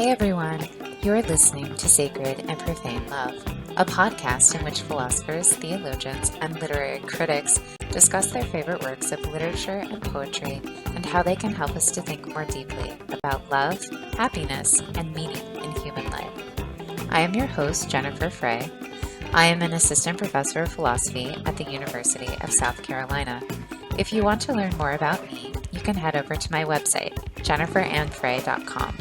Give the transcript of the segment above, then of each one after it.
Hey everyone, you're listening to Sacred and Profane Love, a podcast in which philosophers, theologians, and literary critics discuss their favorite works of literature and poetry and how they can help us to think more deeply about love, happiness, and meaning in human life. I am your host, Jennifer Frey. I am an assistant professor of philosophy at the University of South Carolina. If you want to learn more about me, you can head over to my website, jenniferannfrey.com.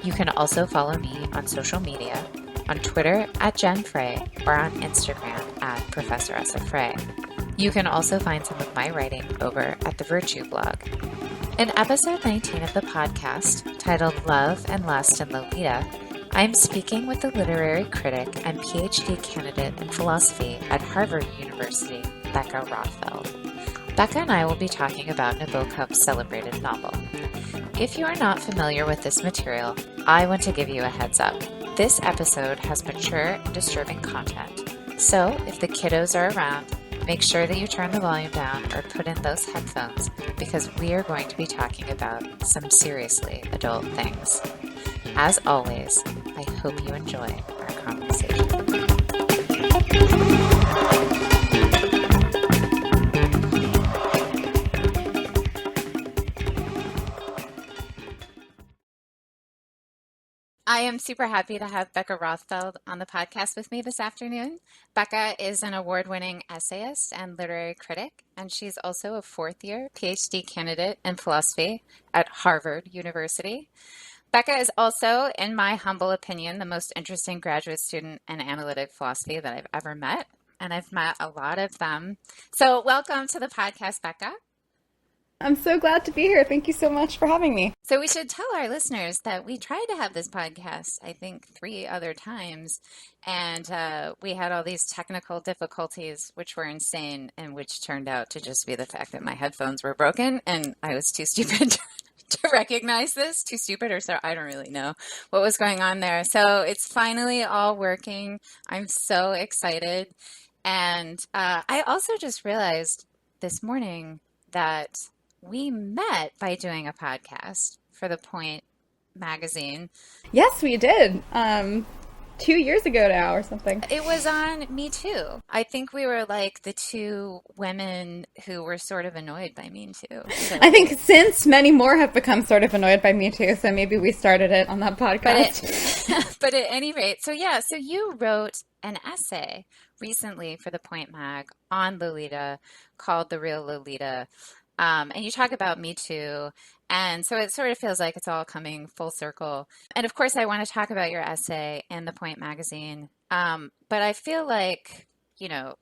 You can also follow me on social media, on Twitter @JenFrey or on Instagram @ProfessorSFrey. You can also find some of my writing over at the Virtue blog. In episode 19 of the podcast, titled Love and Lust and Lolita, I'm speaking with the literary critic and PhD candidate in philosophy at Harvard University, Becca Rothfeld. Becca and I will be talking about Nabokov's celebrated novel. If you are not familiar with this material, I want to give you a heads up. This episode has mature and disturbing content, so if the kiddos are around, make sure that you turn the volume down or put in those headphones because we are going to be talking about some seriously adult things. As always, I hope you enjoy our conversation. I am super happy to have Becca Rothfeld on the podcast with me this afternoon. Becca is an award-winning essayist and literary critic, and she's also a fourth-year PhD candidate in philosophy at Harvard University. Becca is also, in my humble opinion, the most interesting graduate student in analytic philosophy that I've ever met, and I've met a lot of them. So welcome to the podcast, Becca. I'm so glad to be here. Thank you so much for having me. So we should tell our listeners that we tried to have this podcast, I think, 3 other times, and we had all these technical difficulties, which were insane, and which turned out to just be the fact that my headphones were broken, and I was too stupid to recognize this. Too stupid, or so, I don't really know what was going on there. So it's finally all working. I'm so excited. And I also just realized this morning that we met by doing a podcast for The Point magazine. Yes, we did. 2 years ago now or something. It was on Me Too. I think we were like the 2 women who were sort of annoyed by Me Too. So, I think since many more have become sort of annoyed by Me Too, so maybe we started it on that podcast. But at any rate, so you wrote an essay recently for The Point mag on Lolita called The Real Lolita. And you talk about Me Too, and so it sort of feels like it's all coming full circle. And of course, I want to talk about your essay in The Point magazine. But I feel like,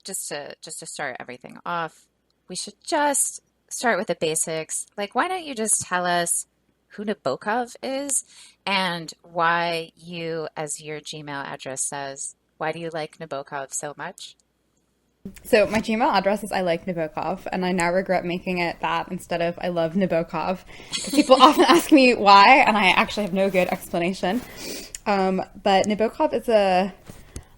just to start everything off, we should just start with the basics. Like, why don't you just tell us who Nabokov is and why you, as your Gmail address says, why do you like Nabokov so much? So my Gmail address is I like Nabokov, and I now regret making it that instead of I love Nabokov. People often ask me why, and I actually have no good explanation. But Nabokov is a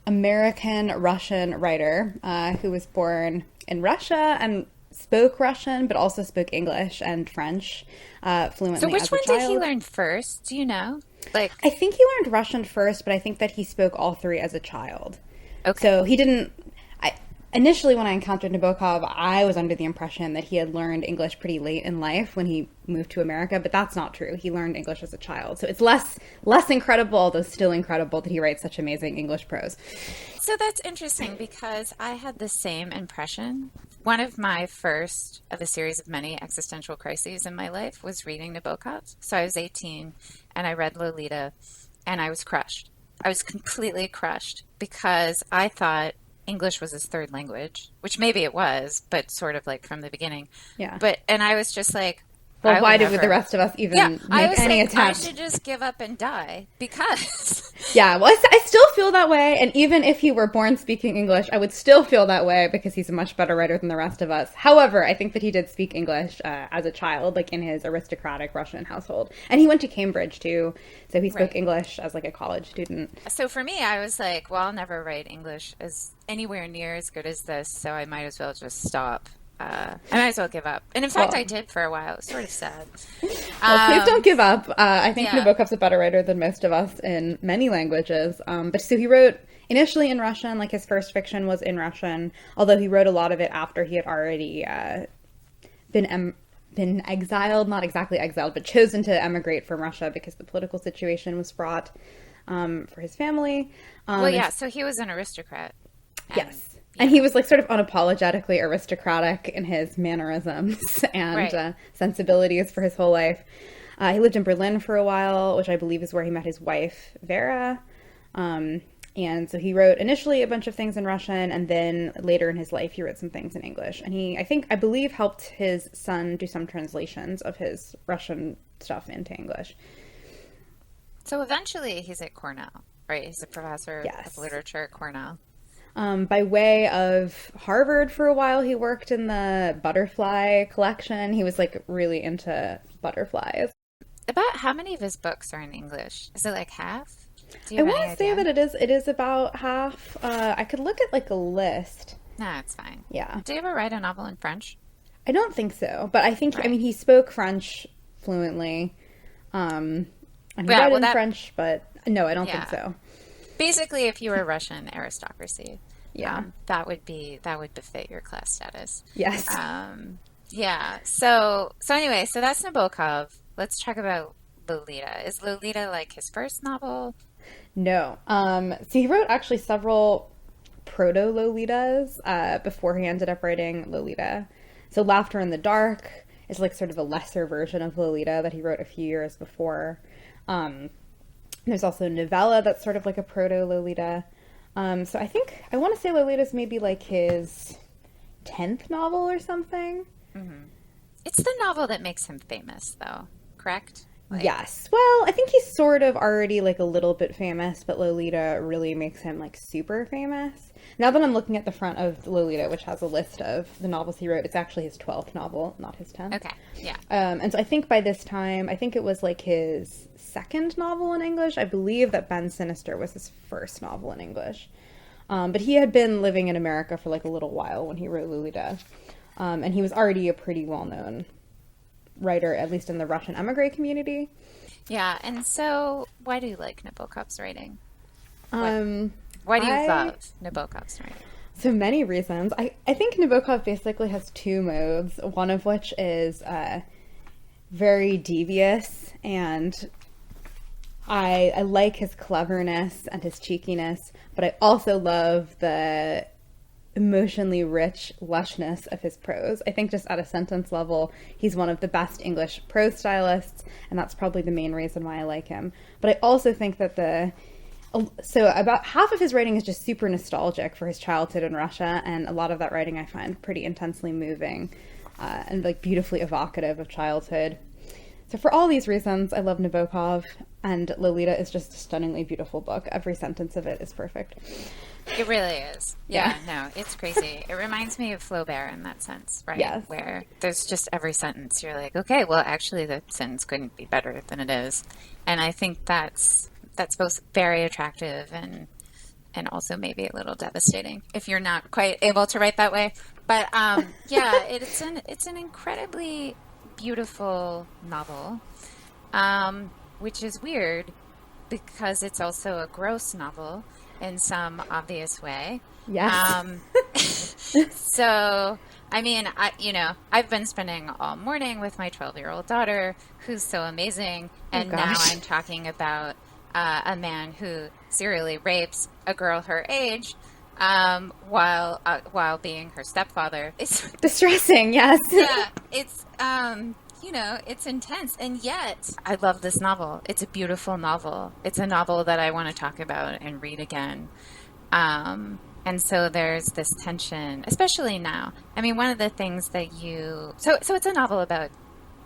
American-Russian writer who was born in Russia and spoke Russian, but also spoke English and French fluently. So which one did he learn first? Do you know? I think he learned Russian first, but I think that he spoke all 3 as a child. Okay. So he didn't... Initially, when I encountered Nabokov, I was under the impression that he had learned English pretty late in life when he moved to America, but that's not true. He learned English as a child. So it's less incredible, although still incredible, that he writes such amazing English prose. So that's interesting because I had the same impression. One of my first of a series of many existential crises in my life was reading Nabokov. So I was 18 and I read Lolita and I was crushed. I was completely crushed because I thought English was his 3rd language, which maybe it was, but sort of like from the beginning. Yeah. And I was just like, well, why did the rest of us even make any attempt? I should just give up and die because... Yeah, well, I still feel that way. And even if he were born speaking English, I would still feel that way because he's a much better writer than the rest of us. However, I think that he did speak English as a child, like in his aristocratic Russian household. And he went to Cambridge, too. So he spoke English as like a college student. So for me, I was like, well, I'll never write English as anywhere near as good as this. So I might as well just stop I might as well give up. And in fact, I did for a while. It was sort of sad. Well, please don't give up. I think yeah. Nabokov's a better writer than most of us in many languages. But so he wrote initially in Russian, like his first fiction was in Russian, although he wrote a lot of it after he had already been exiled, not exactly exiled, but chosen to emigrate from Russia because the political situation was fraught for his family. Well, yeah, so he was an aristocrat. Yes. And he was like sort of unapologetically aristocratic in his mannerisms and sensibilities for his whole life. He lived in Berlin for a while, which I believe is where he met his wife, Vera. And so he wrote initially a bunch of things in Russian, and then later in his life he wrote some things in English. And he, I believe, helped his son do some translations of his Russian stuff into English. So eventually he's at Cornell, right? He's a professor of literature at Cornell. By way of Harvard for a while, he worked in the butterfly collection. He was like really into butterflies. About how many of his books are in English? Is it like half? I want to say that it is about half. I could look at like a list. No, it's fine. Yeah. Did you ever write a novel in French? I don't think so, but I think I mean he spoke French fluently. And he read in French, but no, I don't think so. Basically, if you were Russian aristocracy, that would befit your class status. Yes. Yeah. So anyway, so that's Nabokov. Let's talk about Lolita. Is Lolita like his first novel? No. So he wrote actually several proto-Lolitas before he ended up writing Lolita. So Laughter in the Dark is like sort of a lesser version of Lolita that he wrote a few years before. There's also Novella that's sort of like a proto-Lolita. So I want to say Lolita's maybe like his 10th novel or something. Mm-hmm. It's the novel that makes him famous, though, correct? Yes. Well, I think he's sort of already like a little bit famous, but Lolita really makes him like super famous. Now that I'm looking at the front of Lolita, which has a list of the novels he wrote, it's actually his 12th novel, not his 10th. Okay, yeah. And so I think by this time, I think it was like his second novel in English. I believe that Ben Sinister was his first novel in English. But he had been living in America for like a little while when he wrote Lolita. And he was already a pretty well-known writer, at least in the Russian emigre community. Yeah, and so why do you like Nabokov's writing? Why do you love Nabokov's writing? So many reasons. I think Nabokov basically has two modes, one of which is very devious, and I like his cleverness and his cheekiness, but I also love the emotionally rich lushness of his prose. I think just at a sentence level, he's one of the best English prose stylists, and that's probably the main reason why I like him. But I also think that so about half of his writing is just super nostalgic for his childhood in Russia, and a lot of that writing I find pretty intensely moving and like beautifully evocative of childhood. So for all these reasons, I love Nabokov, and Lolita is just a stunningly beautiful book. Every sentence of it is perfect. It really is. Yeah, no, it's crazy. It reminds me of Flaubert in that sense, right? Yes. Where there's just every sentence, you're like, okay, well, actually, the sentence couldn't be better than it is. And I think that's both very attractive and also maybe a little devastating if you're not quite able to write that way. But yeah, it's an incredibly beautiful novel, which is weird because it's also a gross novel in some obvious way. Yes. So, I mean, I've been spending all morning with my 12-year-old daughter, who's so amazing, and now I'm talking about a man who serially rapes a girl her age, while being her stepfather. It's distressing. Yes. Yeah. It's it's intense, and yet I love this novel. It's a beautiful novel. It's a novel that I want to talk about and read again. And so there's this tension, especially now. I mean, one of the things that so it's a novel about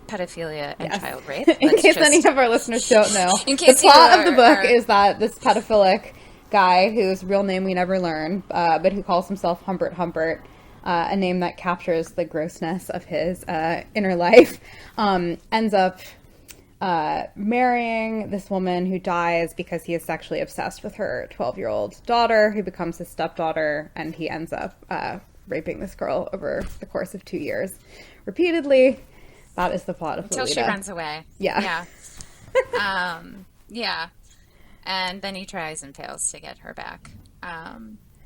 pedophilia and child rape. In case any of our listeners don't know, the plot of the book is that this pedophilic guy, whose real name we never learn, but who calls himself Humbert Humbert, a name that captures the grossness of his inner life, ends up marrying this woman who dies because he is sexually obsessed with her 12-year-old daughter, who becomes his stepdaughter, and he ends up raping this girl over the course of 2 years repeatedly. That is the plot of Lolita. Until she runs away. Yeah. Yeah. And then he tries and fails to get her back.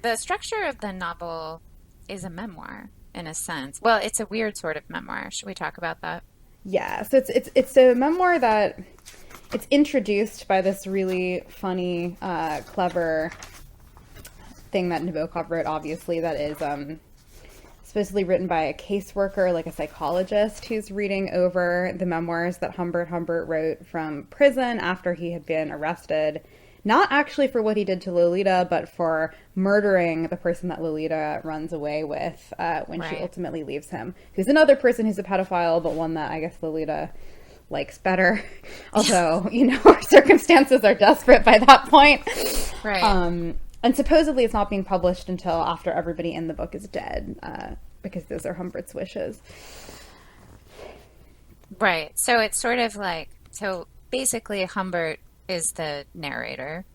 The structure of the novel is a memoir, in a sense. Well, it's a weird sort of memoir. Should we talk about that? Yeah. So it's a memoir that it's introduced by this really funny, clever thing that Nabokov wrote, obviously, that is supposedly written by a caseworker, like a psychologist, who's reading over the memoirs that Humbert wrote from prison after he had been arrested, not actually for what he did to Lolita, but for murdering the person that Lolita runs away with when she ultimately leaves him, who's another person who's a pedophile, but one that I guess Lolita likes better. Although, her circumstances are desperate by that point. Right. And supposedly it's not being published until after everybody in the book is dead, because those are Humbert's wishes. Right. So it's sort of like, so basically Humbert is the narrator.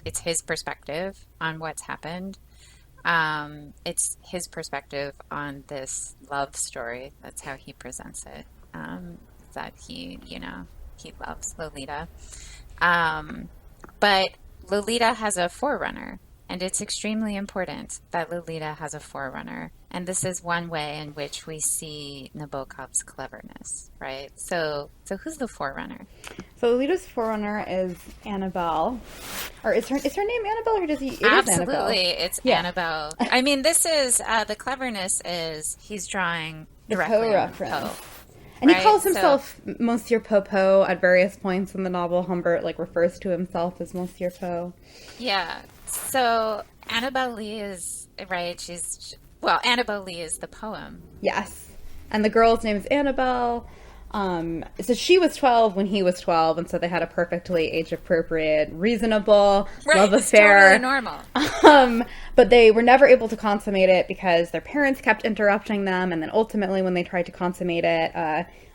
It's his perspective on what's happened. It's his perspective on this love story. That's how he presents it. That he loves Lolita. But Lolita has a forerunner, and it's extremely important that Lolita has a forerunner. And this is one way in which we see Nabokov's cleverness, right? So who's the forerunner? So Lolita's forerunner is Annabelle. Or is her name Annabelle, or does he? Absolutely, it's Annabelle. I mean, this is, the cleverness is he's drawing directly on Poe. And he calls himself Monsieur Popo at various points in the novel. Humbert refers to himself as Monsieur Poe. Yeah. So Annabelle Lee is right. Annabelle Lee is the poem. Yes, and the girl's name is Annabelle. So she was 12 when he was 12, and so they had a perfectly age-appropriate, reasonable love affair. Totally normal. But they were never able to consummate it because their parents kept interrupting them, and then ultimately when they tried to consummate it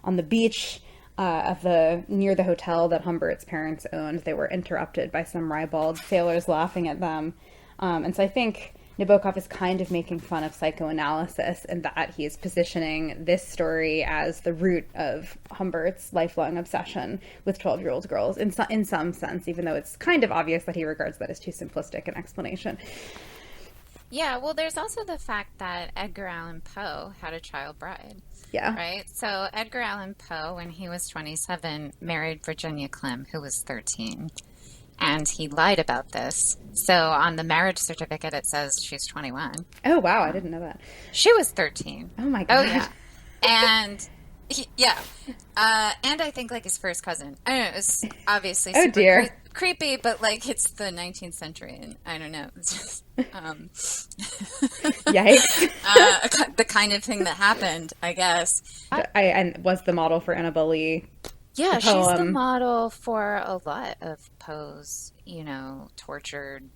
on the beach near the hotel that Humbert's parents owned, they were interrupted by some ribald sailors laughing at them. And so I think Nabokov is kind of making fun of psychoanalysis in that he is positioning this story as the root of Humbert's lifelong obsession with 12-year-old girls in some sense, even though it's kind of obvious that he regards that as too simplistic an explanation. Yeah, well, there's also the fact that Edgar Allan Poe had a child bride. Yeah. Right? So Edgar Allan Poe, when he was 27, married Virginia Clemm, who was 13. And he lied about this. So on the marriage certificate, it says she's 21. Oh, wow. I didn't know that. She was 13. Oh, my God. Oh, yeah. And, and I think, his first cousin. I don't know. It was obviously super creepy, but, it's the 19th century, and I don't know. It's just, yikes. the kind of thing that happened, I guess. And was the model for Annabelle Lee. Yeah, she's the model for a lot of Poe's, tortured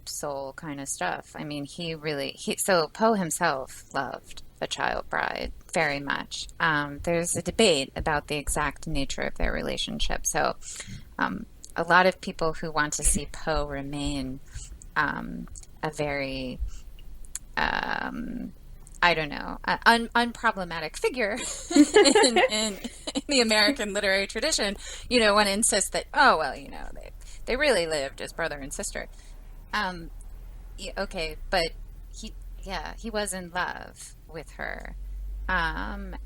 soul kind of stuff. I mean, so Poe himself loved the child bride very much. There's a debate about the exact nature of their relationship. So a lot of people who want to see Poe remain a very unproblematic figure in the American literary tradition, want to insist that, they really lived as brother and sister. Okay, but he was in love with her. Annabelle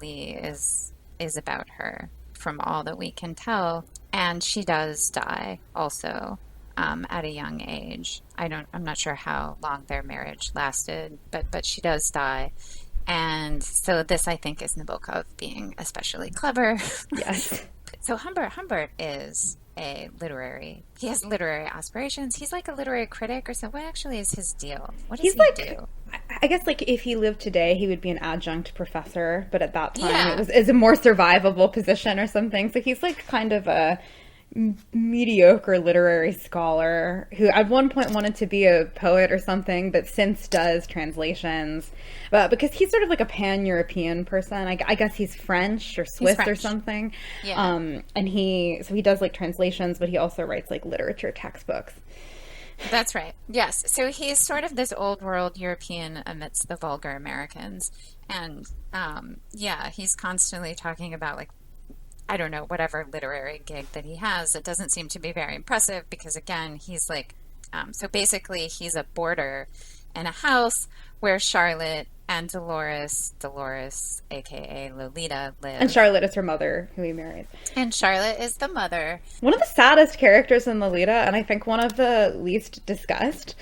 Lee is about her from all that we can tell. And she does die also. At a young age. I'm not sure how long their marriage lasted, but she does die. And so this, I think, is Nabokov being especially clever. Yes. So Humbert is he has literary aspirations. He's like a literary critic or something. What actually is his deal? What does he do? I guess if he lived today, he would be an adjunct professor, but at that time it was a more survivable position or something. So he's kind of a mediocre literary scholar who at one point wanted to be a poet or something, but since does translations. But because he's sort of a pan-European person, I guess he's French or Swiss or something. Yeah. And he does translations, but he also writes literature textbooks. That's right. Yes. So he's sort of this old world European amidst the vulgar Americans. And yeah, he's constantly talking about like, I don't know, whatever literary gig that he has. It doesn't seem to be very impressive because, again, he's like, so basically, he's a boarder in a house where Charlotte and Dolores, aka Lolita, And live. Charlotte is her mother, who he married. And Charlotte is the mother. One of the saddest characters in Lolita, and I think one of the least discussed.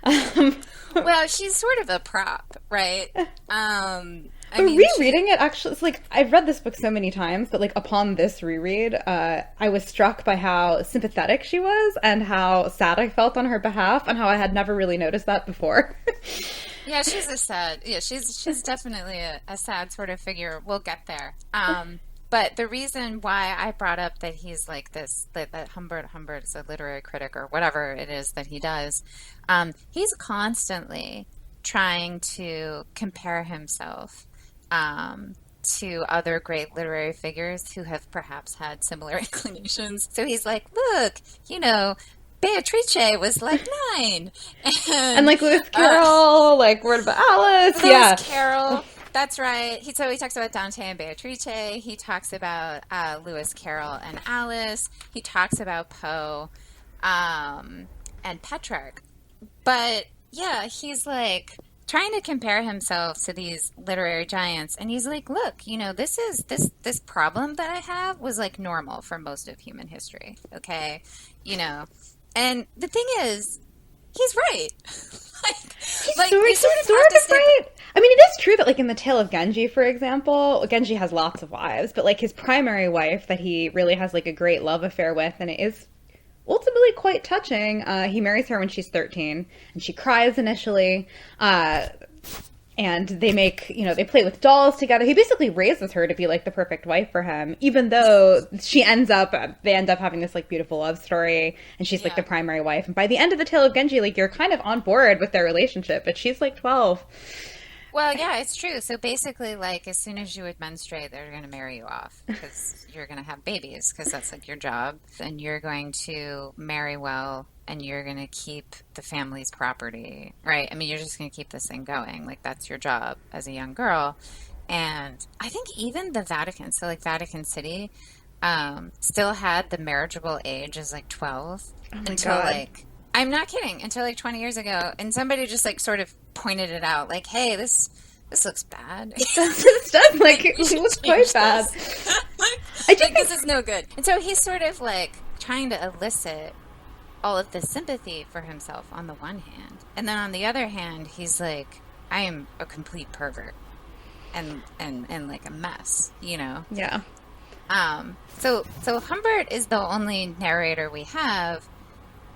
Um, Well, she's sort of a prop, right? I but mean, rereading it, actually, it's like I've read this book so many times, but like upon this reread, I was struck by how sympathetic she was and how sad I felt on her behalf, and how I had never really noticed that before. yeah, she's definitely a sad sort of figure. We'll get there. But the reason why I brought up that he's like this, that Humbert is a literary critic or whatever it is that he does, he's constantly trying to compare himself to other great literary figures who have perhaps had similar inclinations. So he's like, look, you know, Beatrice was like 9. And And like Lewis Carroll, like Word About Alice, Lewis yeah. Carroll, that's right. So he talks about Dante and Beatrice. He talks about Lewis Carroll and Alice. He talks about Poe and Petrarch. But yeah, he's like trying to compare himself to these literary giants, and he's like, look, you know, this problem that I have was like normal for most of human history, okay? You know. And the thing is, he's right. like you He's sort of sort have to of say, right. I mean, it is true that, like, in the Tale of Genji, for example, Genji has lots of wives, but, like, his primary wife that he really has, like, a great love affair with, and it is ultimately quite touching. He marries her when she's 13, and she cries initially. And they make, you know, they play with dolls together. He basically raises her to be like the perfect wife for him, even though they end up having this like beautiful love story, and she's like the yeah. primary wife. And by the end of the Tale of Genji, like you're kind of on board with their relationship, but she's like 12. Well, yeah, it's true. So basically, like, as soon as you would menstruate, they're going to marry you off because you're going to have babies because that's like your job. And you're going to marry well and you're going to keep the family's property, right? I mean, you're just going to keep this thing going. Like, that's your job as a young girl. And I think even the Vatican, so like Vatican City, still had the marriageable age as like 12 Oh my until god. like I'm not kidding. Until like 20 years ago, and somebody just like sort of pointed it out, like, "Hey, this looks bad. It's done like We it should was change quite bad. this. I do Like, think this is no good." And so he's sort of like trying to elicit all of this sympathy for himself on the one hand, and then on the other hand, he's like, "I am a complete pervert and like a mess," you know. yeah. So Humbert is the only narrator we have,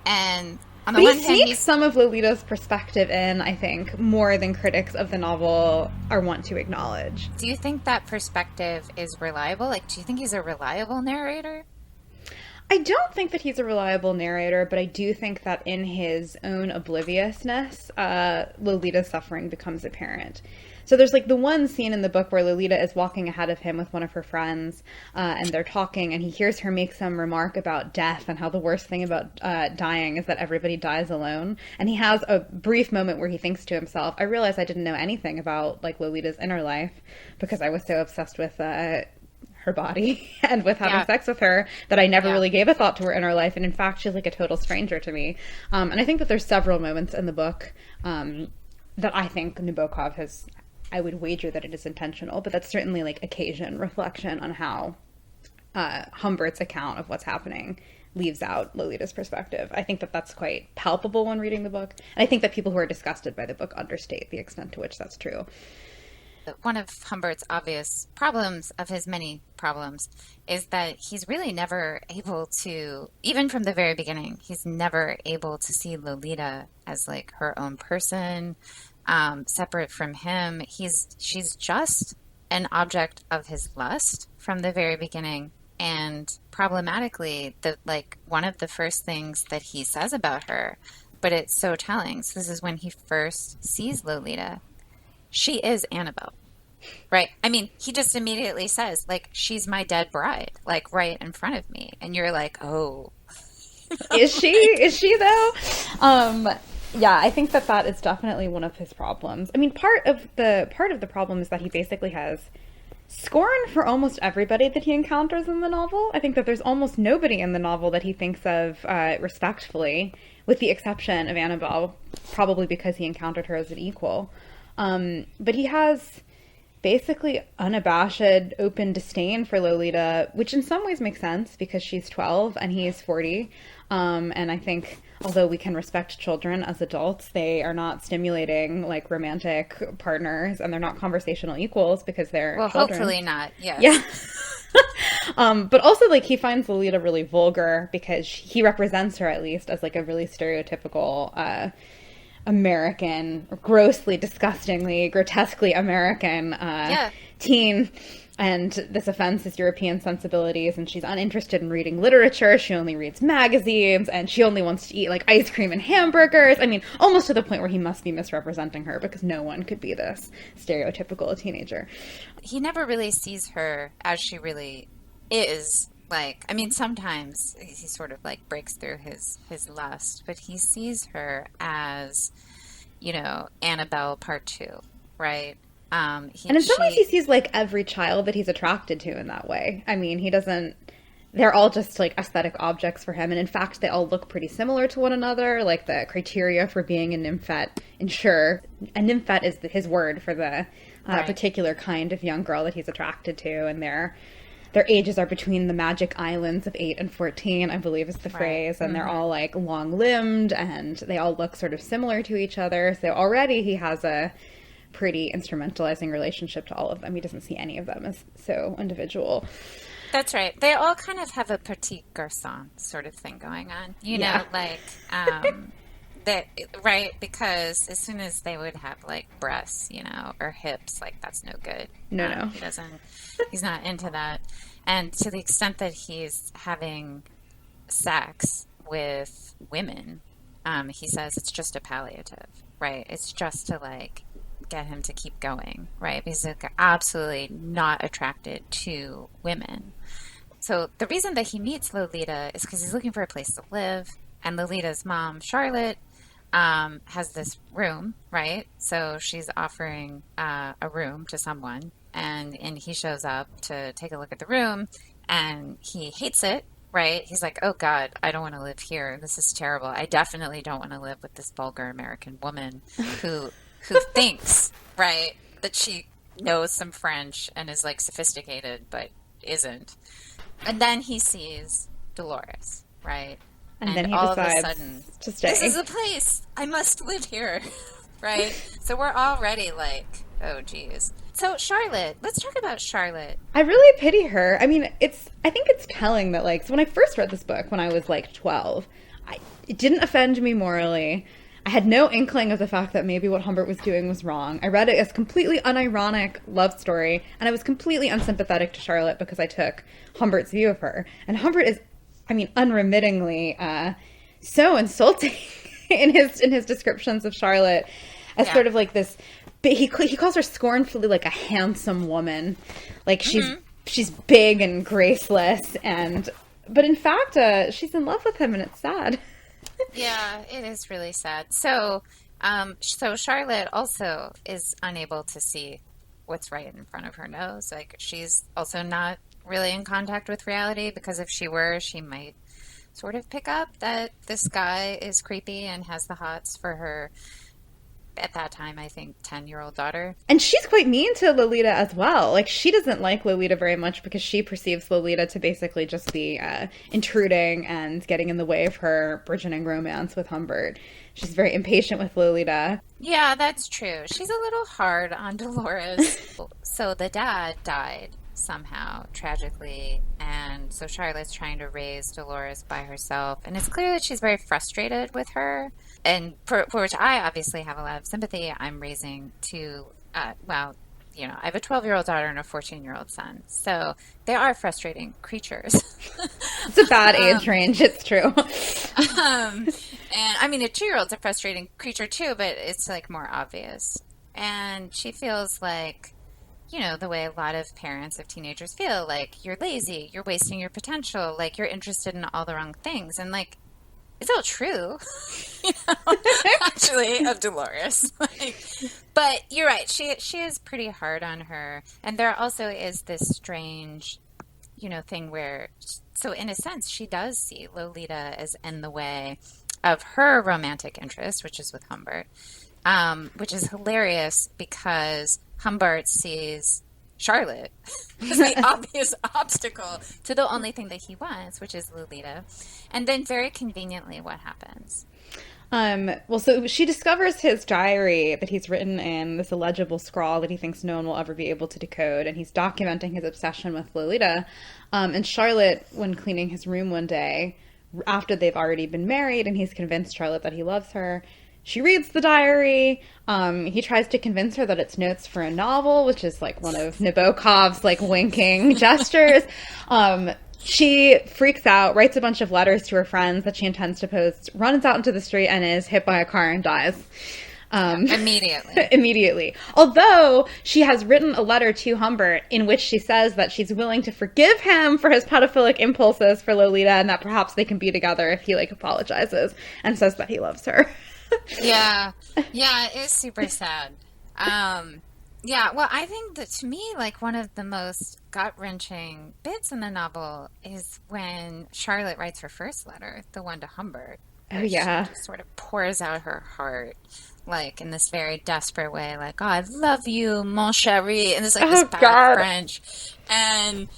and on the But he one hand, sneaks he's some of Lolita's perspective in, I think, more than critics of the novel are want to acknowledge. do you think that perspective is reliable? Like, do you think he's a reliable narrator? I don't think that he's a reliable narrator, but I do think that in his own obliviousness, Lolita's suffering becomes apparent. So there's like the one scene in the book where Lolita is walking ahead of him with one of her friends, and they're talking, and he hears her make some remark about death and how the worst thing about dying is that everybody dies alone. And he has a brief moment where he thinks to himself, "I realize I didn't know anything about like Lolita's inner life because I was so obsessed with." Her body and with having Yeah, sex with her that I never yeah. really gave a thought to her inner life, and in fact she's like a total stranger to me. And I think that there's several moments in the book that I think Nabokov has, I would wager that it is intentional, but that's certainly like occasion reflection on how Humbert's account of what's happening leaves out Lolita's perspective. I think that that's quite palpable when reading the book, and I think that people who are disgusted by the book understate the extent to which that's true. One of Humbert's obvious problems, of his many problems, is that he's really never able to, even from the very beginning, he's never able to see Lolita as like her own person, separate from him. She's just an object of his lust from the very beginning. And problematically, the like one of the first things that he says about her, but it's so telling. So this is when he first sees Lolita. She is Annabelle, right? I mean, he just immediately says, like, she's my dead bride, like, right in front of me. And you're like, oh, Is she? Is she though? Yeah, I think that is definitely one of his problems. I mean, part of the problem is that he basically has scorn for almost everybody that he encounters in the novel. I think that there's almost nobody in the novel that he thinks of respectfully, with the exception of Annabelle, probably because he encountered her as an equal. But he has basically unabashed, open disdain for Lolita, which in some ways makes sense because she's 12 and he is 40. And I think although we can respect children as adults, they are not stimulating like romantic partners, and they're not conversational equals because they're children. Hopefully not. Yes. Yeah. But also like he finds Lolita really vulgar because he represents her at least as like a really stereotypical American, grossly, disgustingly, grotesquely American teen. And this offends his European sensibilities, and she's uninterested in reading literature. She only reads magazines, and she only wants to eat like ice cream and hamburgers. I mean, almost to the point where he must be misrepresenting her because no one could be this stereotypical teenager. He never really sees her as she really is. Like, I mean, sometimes he sort of like breaks through his lust, but he sees her as, Annabelle Part 2, right? And in some ways he sees like every child that he's attracted to in that way. I mean, they're all just like aesthetic objects for him. And in fact, they all look pretty similar to one another. Like the criteria for being a nymphette ensure a nymphette is his word for the particular kind of young girl that he's attracted to. And their ages are between the magic islands of 8 and 14, I believe is the phrase. And they're all like long limbed and they all look sort of similar to each other. So already he has a pretty instrumentalizing relationship to all of them. He doesn't see any of them as so individual. That's right. They all kind of have a petit garçon sort of thing going on. That, right? Because as soon as they would have like breasts, or hips, like that's no good. No. He's not into that. And to the extent that he's having sex with women, he says it's just a palliative, right? It's just to like get him to keep going, right? Because they're absolutely not attracted to women. So the reason that he meets Lolita is because he's looking for a place to live, and Lolita's mom, Charlotte, has this room, right? So she's offering a room to someone, and he shows up to take a look at the room, and he hates it, right? He's like, oh God, I don't want to live here. This is terrible. I definitely don't want to live with this vulgar American woman who thinks, right, that she knows some French and is like sophisticated, but isn't. And then he sees Dolores, right? And then he all decides of a sudden, to stay. This is a place. I must live here, right? So we're already like, oh geez. So Charlotte, let's talk about Charlotte. I really pity her. I mean, I think it's telling that like, so when I first read this book when I was like 12, it didn't offend me morally. I had no inkling of the fact that maybe what Humbert was doing was wrong. I read it as completely unironic love story, and I was completely unsympathetic to Charlotte because I took Humbert's view of her. And Humbert is, I mean, unremittingly so insulting in his descriptions of Charlotte as sort of like this. He calls her scornfully like a handsome woman, like she's big and graceless, but in fact she's in love with him, and it's sad. Yeah, it is really sad. So Charlotte also is unable to see what's right in front of her nose. Like, she's also not really in contact with reality, because if she were, she might sort of pick up that this guy is creepy and has the hots for her, at that time, I think, 10-year-old daughter. And she's quite mean to Lolita as well. Like, she doesn't like Lolita very much because she perceives Lolita to basically just be intruding and getting in the way of her burgeoning romance with Humbert. She's very impatient with Lolita. Yeah, that's true. She's a little hard on Dolores. So the dad died somehow, tragically, and so Charlotte's trying to raise Dolores by herself, and it's clear that she's very frustrated with her, and for which I obviously have a lot of sympathy. I'm raising two, I have a 12-year-old daughter and a 14-year-old son, so they are frustrating creatures. It's a bad age range, it's true. And I mean, a 2-year-old's a frustrating creature too, but it's like more obvious, and she feels like, the way a lot of parents of teenagers feel, like, you're lazy, you're wasting your potential, like, you're interested in all the wrong things. And, like, it's all true, you know, actually, of Dolores. Like, but you're right. She is pretty hard on her. And there also is this strange, you know, thing where, so in a sense, she does see Lolita as in the way of her romantic interest, which is with Humbert, which is hilarious because Humbert sees Charlotte as the obvious obstacle to the only thing that he wants, which is Lolita. And then very conveniently, what happens? Well, so she discovers his diary that he's written in this illegible scrawl that he thinks no one will ever be able to decode, and he's documenting his obsession with Lolita. And Charlotte, when cleaning his room one day, after they've already been married, and he's convinced Charlotte that he loves her, she reads the diary. He tries to convince her that it's notes for a novel, which is like one of Nabokov's like winking gestures. She freaks out, writes a bunch of letters to her friends that she intends to post, runs out into the street, and is hit by a car and dies. Immediately. Immediately. Although she has written a letter to Humbert in which she says that she's willing to forgive him for his pedophilic impulses for Lolita, and that perhaps they can be together if he like apologizes and says that he loves her. Yeah. Yeah, it is super sad. Yeah, well, I think that to me, like, one of the most gut-wrenching bits in the novel is when Charlotte writes her first letter, the one to Humbert. Oh, yeah. She just sort of pours out her heart, like, in this very desperate way, like, oh, I love you, mon chéri, and it's like this bad French. And,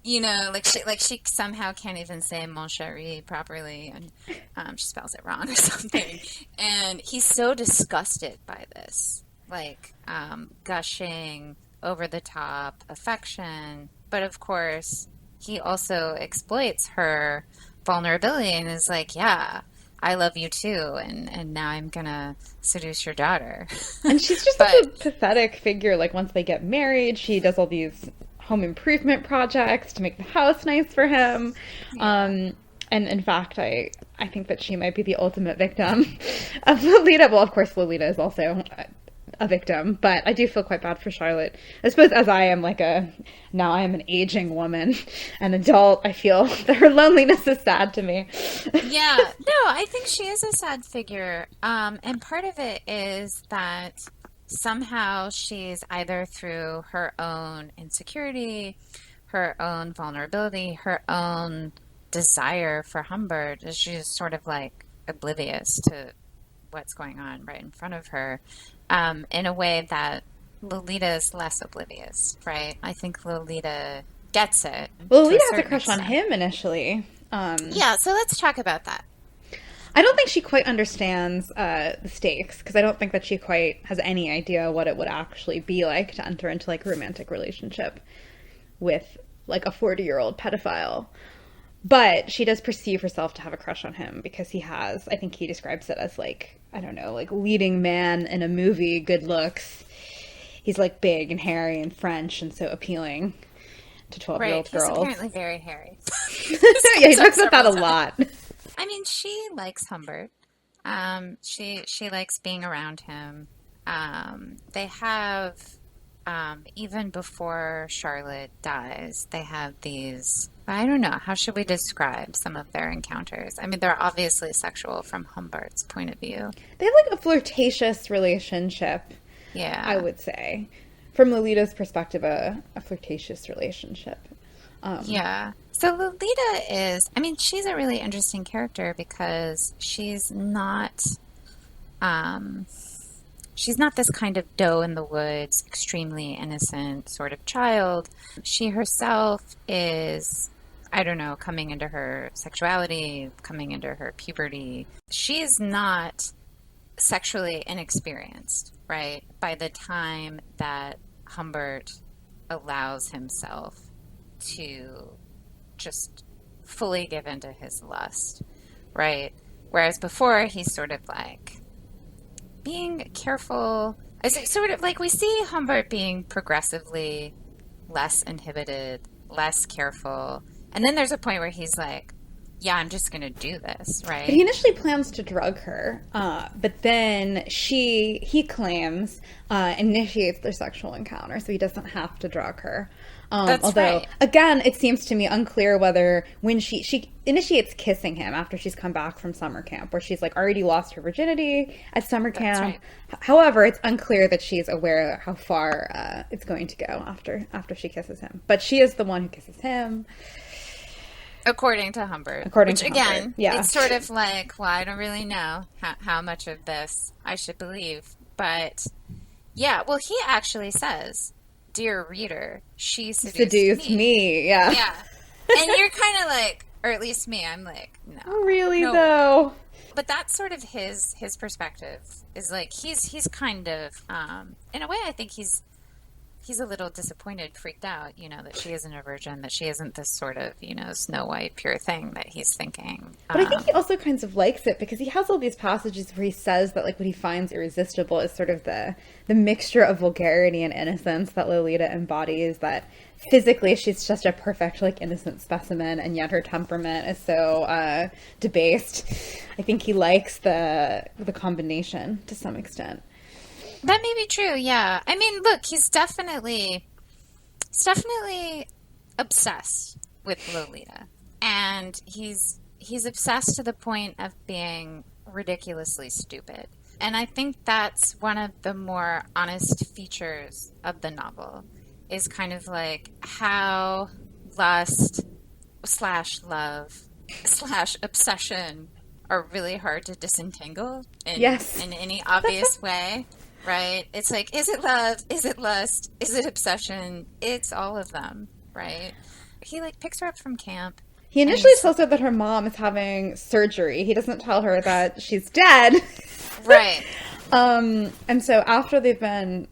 you know, she somehow can't even say mon chéri properly, and she spells it wrong or something. And he's so disgusted by this. Like, gushing, over-the-top affection. But, of course, he also exploits her vulnerability and is like, yeah, I love you too, and now I'm gonna seduce your daughter. And she's just such a pathetic figure. Like, once they get married, she does all these home improvement projects to make the house nice for him. Yeah. And in fact, I think that she might be the ultimate victim of Lolita. Well, of course, Lolita is also a victim, but I do feel quite bad for Charlotte. I suppose as I am now I am an aging woman, an adult, I feel that her loneliness is sad to me. Yeah, no, I think she is a sad figure. And part of it is that somehow she's either through her own insecurity, her own vulnerability, her own desire for Humbert, she's sort of like oblivious to what's going on right in front of her. In a way that Lolita is less oblivious, right? I think Lolita gets it. Well, Lolita has a crush on him initially. Yeah, so let's talk about that. I don't think she quite understands the stakes, because I don't think that she quite has any idea what it would actually be like to enter into like a romantic relationship with like a 40-year-old pedophile. But she does perceive herself to have a crush on him because he has, I think he describes it as like, I don't know, like leading man in a movie, good looks. He's like big and hairy and French and so appealing to 12-year-old girls. Right, he's apparently very hairy. Yeah, he talks about that a lot. I mean, she likes Humbert. She likes being around him. They have, even before Charlotte dies, they have these, I don't know, how should we describe some of their encounters? I mean, they're obviously sexual from Humbert's point of view. They have like a flirtatious relationship, yeah, I would say. From Lolita's perspective, a flirtatious relationship. Yeah. So Lolita is, I mean, she's a really interesting character because she's not this kind of doe in the woods, extremely innocent sort of child. She herself is, I don't know, coming into her sexuality, coming into her puberty. She is not sexually inexperienced, right? By the time that Humbert allows himself to just fully give into his lust, right? Whereas before, he's sort of like being careful. It's sort of like we see Humbert being progressively less inhibited, less careful. And then there's a point where he's like, yeah, I'm just going to do this, right? But he initially plans to drug her, but then he claims, initiates their sexual encounter, so he doesn't have to drug her. That's Although, right. again, it seems to me unclear whether when she initiates kissing him after she's come back from summer camp, where she's like already lost her virginity at summer That's camp. right. However, it's unclear that she's aware how far it's going to go after she kisses him. But she is the one who kisses him, According to Humbert. according Which, to Humbert. again, Yeah. it's sort of like, well, I don't really know how much of this I should believe. But, yeah, well, he actually says, "Dear reader, she seduced Seduced me." me. Yeah. Yeah. And you're kind of like, or at least me, I'm like, no. Really No. though. But that's sort of his perspective, is like he's kind of in a way I think he's a little disappointed, freaked out, that she isn't a virgin, that she isn't this sort of, Snow White pure thing that he's thinking. But I think he also kind of likes it because he has all these passages where he says that like what he finds irresistible is sort of the mixture of vulgarity and innocence that Lolita embodies, that physically she's just a perfect like innocent specimen and yet her temperament is so debased. I think he likes the combination to some extent. That may be true, yeah. I mean, look, he's definitely obsessed with Lolita. And he's obsessed to the point of being ridiculously stupid. And I think that's one of the more honest features of the novel, is kind of like how lust slash love slash obsession are really hard to disentangle in any obvious way. Right? It's like, is it love? Is it lust? Is it obsession? It's all of them, right? He like picks her up from camp. He initially tells her that her mom is having surgery. He doesn't tell her that she's dead. Right. And so after they've been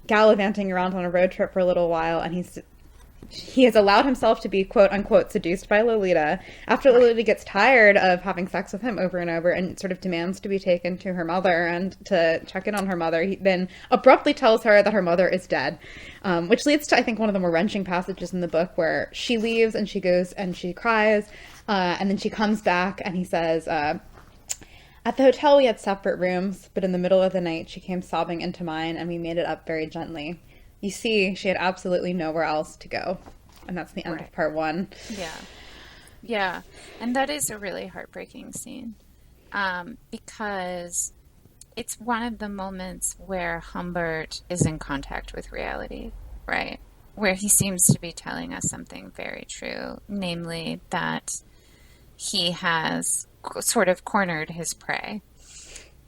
gallivanting around on a road trip for a little while, and he has allowed himself to be quote unquote seduced by Lolita. After Lolita gets tired of having sex with him over and over and sort of demands to be taken to her mother and to check in on her mother, he then abruptly tells her that her mother is dead, which leads to, I think, one of the more wrenching passages in the book where she leaves and she goes and she cries, and then she comes back and he says, at the hotel we had separate rooms, but in the middle of the night she came sobbing into mine and we made it up very gently. You see, she had absolutely nowhere else to go. And that's the end of part one. Yeah. Yeah. And that is a really heartbreaking scene. Because it's one of the moments where Humbert is in contact with reality, right? Where he seems to be telling us something very true, namely that he has sort of cornered his prey.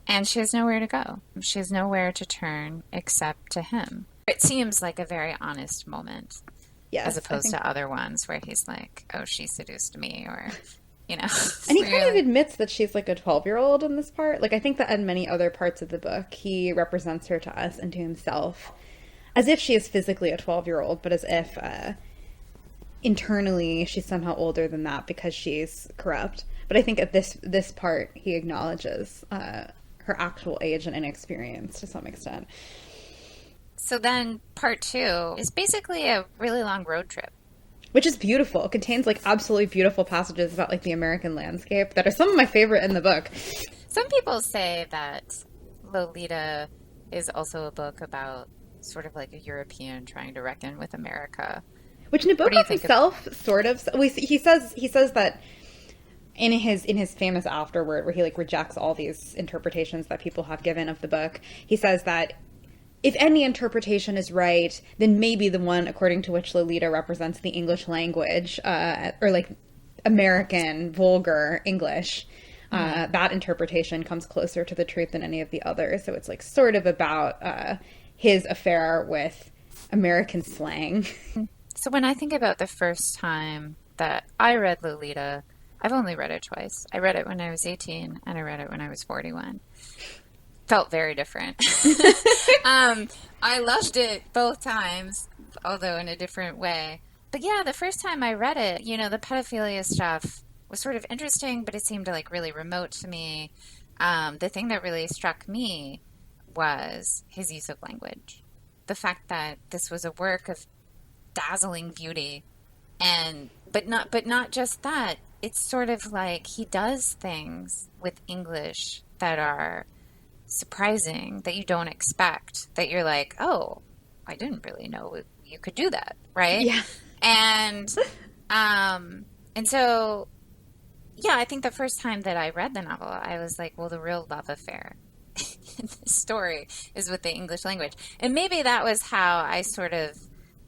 And she has nowhere to go. She has nowhere to turn except to him. It seems like a very honest moment, Yes, as opposed to other ones where he's like, oh, she seduced me, or, And he kind of admits that she's like a 12-year-old in this part. Like, I think that in many other parts of the book, he represents her to us and to himself as if she is physically a 12-year-old, but as if internally she's somehow older than that because she's corrupt. But I think at this part, he acknowledges her actual age and inexperience to some extent. So then part two is basically a really long road trip. Which is beautiful. It contains like absolutely beautiful passages about like the American landscape that are some of my favorite in the book. Some people say that Lolita is also a book about sort of like a European trying to reckon with America. Which Nabokov himself sort of, he says that in his famous afterword where he like rejects all these interpretations that people have given of the book, he says that if any interpretation is right, then maybe the one according to which Lolita represents the English language, or like American vulgar English, that interpretation comes closer to the truth than any of the others. So it's like sort of about his affair with American slang. So when I think about the first time that I read Lolita, I've only read it twice. I read it when I was 18 and I read it when I was 41. Felt very different. I loved it both times, although in a different way. But yeah, the first time I read it, the pedophilia stuff was sort of interesting, but it seemed like really remote to me. The thing that really struck me was his use of language. The fact that this was a work of dazzling beauty, but not just that. It's sort of like he does things with English that are surprising, that you don't expect, that you're like, oh, I didn't really know you could do that. right? Yeah. And and so yeah, I think the first time that I read the novel, I was like, well, the real love affair in this story is with the English language. And maybe that was how I sort of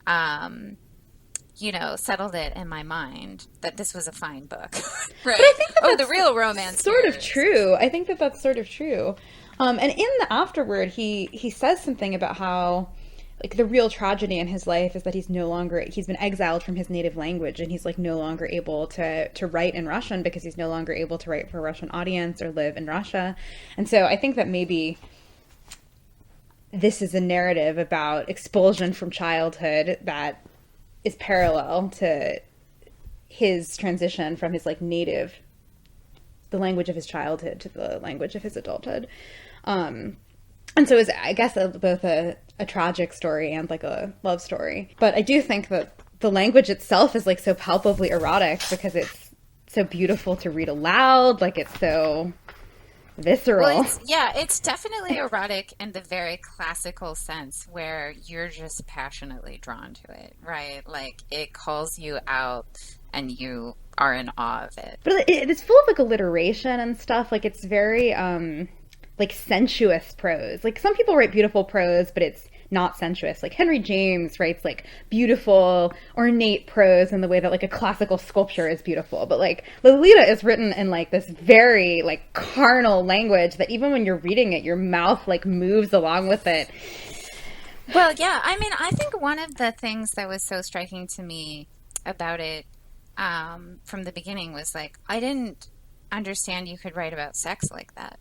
um settled it in my mind that this was a fine book, But I right? think that Oh, the that's real romance sort here of is, true. I think that that's sort of true. And in the afterword, he says something about how, like, the real tragedy in his life is that he's been exiled from his native language, and he's like no longer able to write in Russian because he's no longer able to write for a Russian audience or live in Russia. And so I think that maybe this is a narrative about expulsion from childhood that is parallel to his transition from his like native, the language of his childhood, to the language of his adulthood. And so it's, I guess, both a tragic story and like a love story. But I do think that the language itself is like so palpably erotic because it's so beautiful to read aloud. Like, it's so visceral. well, it's definitely erotic in the very classical sense where you're just passionately drawn to it, right? Like, it calls you out and you are in awe of it. But it's full of like alliteration and stuff. Like, it's very like sensuous prose. Like, some people write beautiful prose, but it's not sensuous. Like, Henry James writes like beautiful, ornate prose in the way that like a classical sculpture is beautiful. But like Lolita is written in like this very like carnal language that even when you're reading it, your mouth like moves along with it. Well, yeah, I mean, I think one of the things that was so striking to me about it from the beginning was like, I didn't understand you could write about sex like that.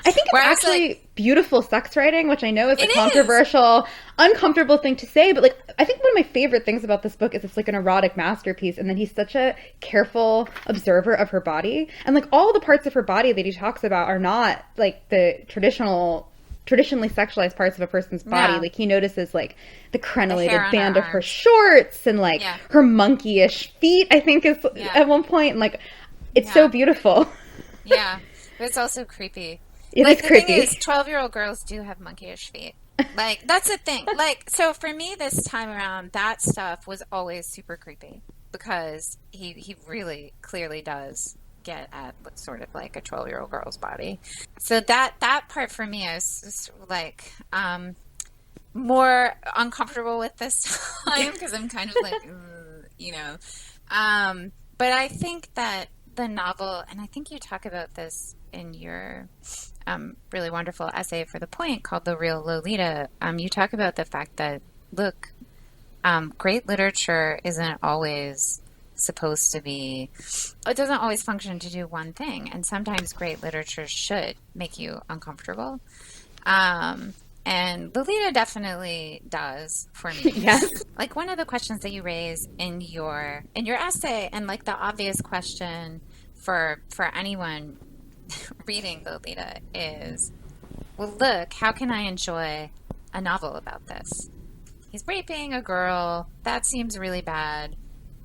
I think it's Where I was actually like, beautiful sex writing, which I know is a it is. controversial, uncomfortable thing to say, but like I think one of my favorite things about this book is it's like an erotic masterpiece, and then he's such a careful observer of her body, and like all the parts of her body that he talks about are not like the traditionally sexualized parts of a person's body. No. Like, he notices like the The crenellated hair on band her of her arms. shorts and like Yeah. her monkeyish feet, I think, is Yeah. at one point, and like it's so Yeah. beautiful. Yeah. But it's also creepy. It Like, is the thing creepy. is, 12-year-old girls do have monkeyish feet. Like, that's the thing. Like, so for me this time around, that stuff was always super creepy because he really clearly does get at sort of like a 12-year-old girl's body. So that part for me is like more uncomfortable with this time because I'm kind of like, "Ugh," But I think that the novel, and I think you talk about this in your really wonderful essay for The Point called The Real Lolita, you talk about the fact that, look, great literature isn't always supposed to be, it doesn't always function to do one thing. And sometimes great literature should make you uncomfortable. And Lolita definitely does for me. Yes. Like, one of the questions that you raise in your essay, and like the obvious question for anyone reading Lolita is, well, look, how can I enjoy a novel about this? He's raping a girl. That seems really bad.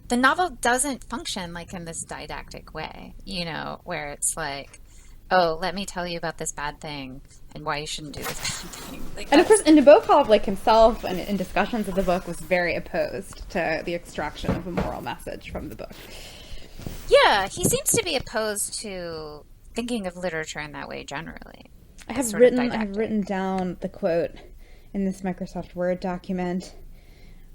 The novel doesn't function like in this didactic way, where it's like, oh, let me tell you about this bad thing and why you shouldn't do this bad thing. Like, And of course, and Nabokov, like himself, and in discussions of the book, was very opposed to the extraction of a moral message from the book. yeah, he seems to be opposed to thinking of literature in that way generally. I as have sort of written down the quote in this Microsoft Word document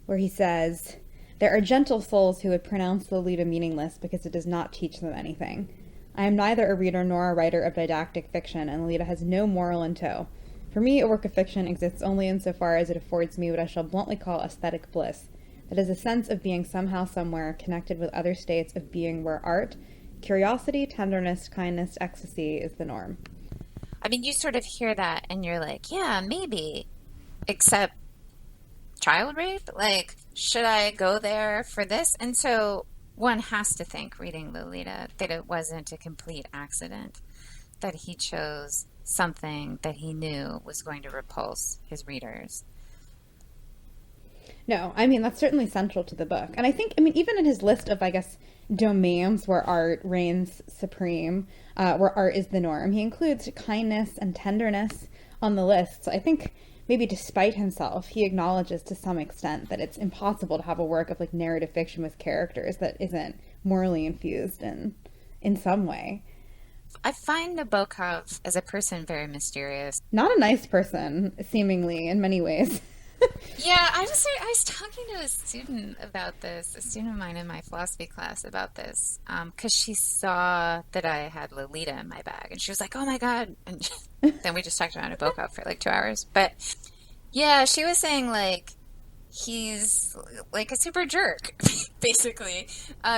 where he says, "There are gentle souls who would pronounce Lolita meaningless because it does not teach them anything. I am neither a reader nor a writer of didactic fiction, and Lolita has no moral in tow. For me, a work of fiction exists only insofar as it affords me what I shall bluntly call aesthetic bliss. That is a sense of being somehow somewhere connected with other states of being where art, curiosity, tenderness, kindness, ecstasy is the norm." I mean, you sort of hear that and you're like, yeah, maybe. Except child rape? Like, should I go there for this? And so one has to think, reading Lolita, that it wasn't a complete accident, that he chose something that he knew was going to repulse his readers. No, I mean, that's certainly central to the book. And I think, I mean, even in his list of, I guess, domains where art reigns supreme, where art is the norm, he includes kindness and tenderness on the list. So I think maybe despite himself, he acknowledges to some extent that it's impossible to have a work of like narrative fiction with characters that isn't morally infused in some way. I find Nabokov as a person very mysterious. Not a nice person, seemingly, in many ways. Yeah, I was talking to a student about this, a student of mine in my philosophy class about this, because she saw that I had Lolita in my bag, and she was like, "Oh my God!" And then we just talked about Nabokov for like 2 hours. But yeah, she was saying like he's like a super jerk, basically.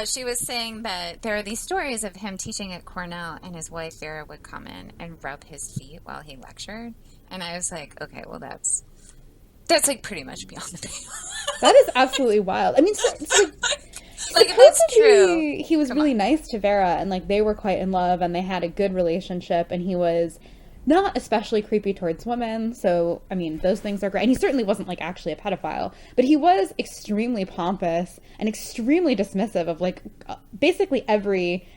She was saying that there are these stories of him teaching at Cornell, and his wife Vera would come in and rub his feet while he lectured, and I was like, okay, well that's like pretty much beyond the pale. That is absolutely wild. I mean, Like if that's true, he was come really on. nice to Vera, and like they were quite in love, and they had a good relationship, and he was not especially creepy towards women. So I mean, those things are great. And he certainly wasn't like actually a pedophile, but he was extremely pompous and extremely dismissive of like basically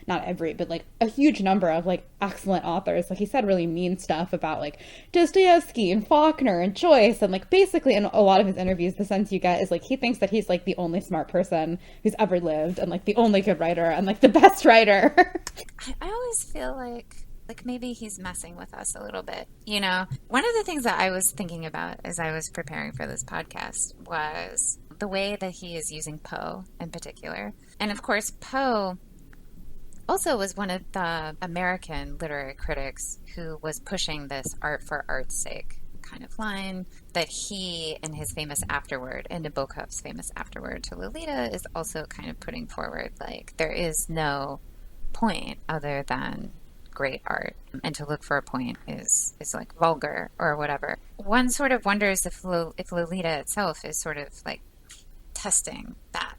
not every, but like a huge number of like excellent authors. Like he said really mean stuff about like Dostoevsky and Faulkner and Joyce, and like basically in a lot of his interviews, the sense you get is like he thinks that he's like the only smart person who's ever lived, and like the only good writer, and like the best writer. I always feel like maybe he's messing with us a little bit. You know, one of the things that I was thinking about as I was preparing for this podcast was the way that he is using Poe in particular. And of course, Poe also was one of the American literary critics who was pushing this art for art's sake kind of line that he, in his famous afterword, and Nabokov's famous afterword to Lolita, is also kind of putting forward like there is no point other than great art, and to look for a point is like vulgar or whatever. One sort of wonders if Lolita itself is sort of like testing that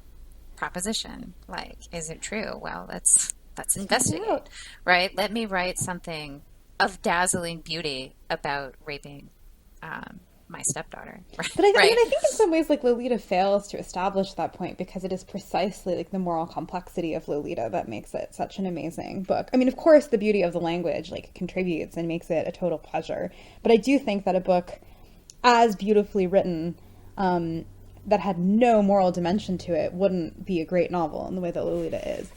proposition. Like, is it true? Well, let's investigate, right? Let me write something of dazzling beauty about raping my stepdaughter. Right? But I mean, I think in some ways, like Lolita fails to establish that point because it is precisely like the moral complexity of Lolita that makes it such an amazing book. I mean, of course, the beauty of the language like contributes and makes it a total pleasure. But I do think that a book as beautifully written that had no moral dimension to it wouldn't be a great novel in the way that Lolita is.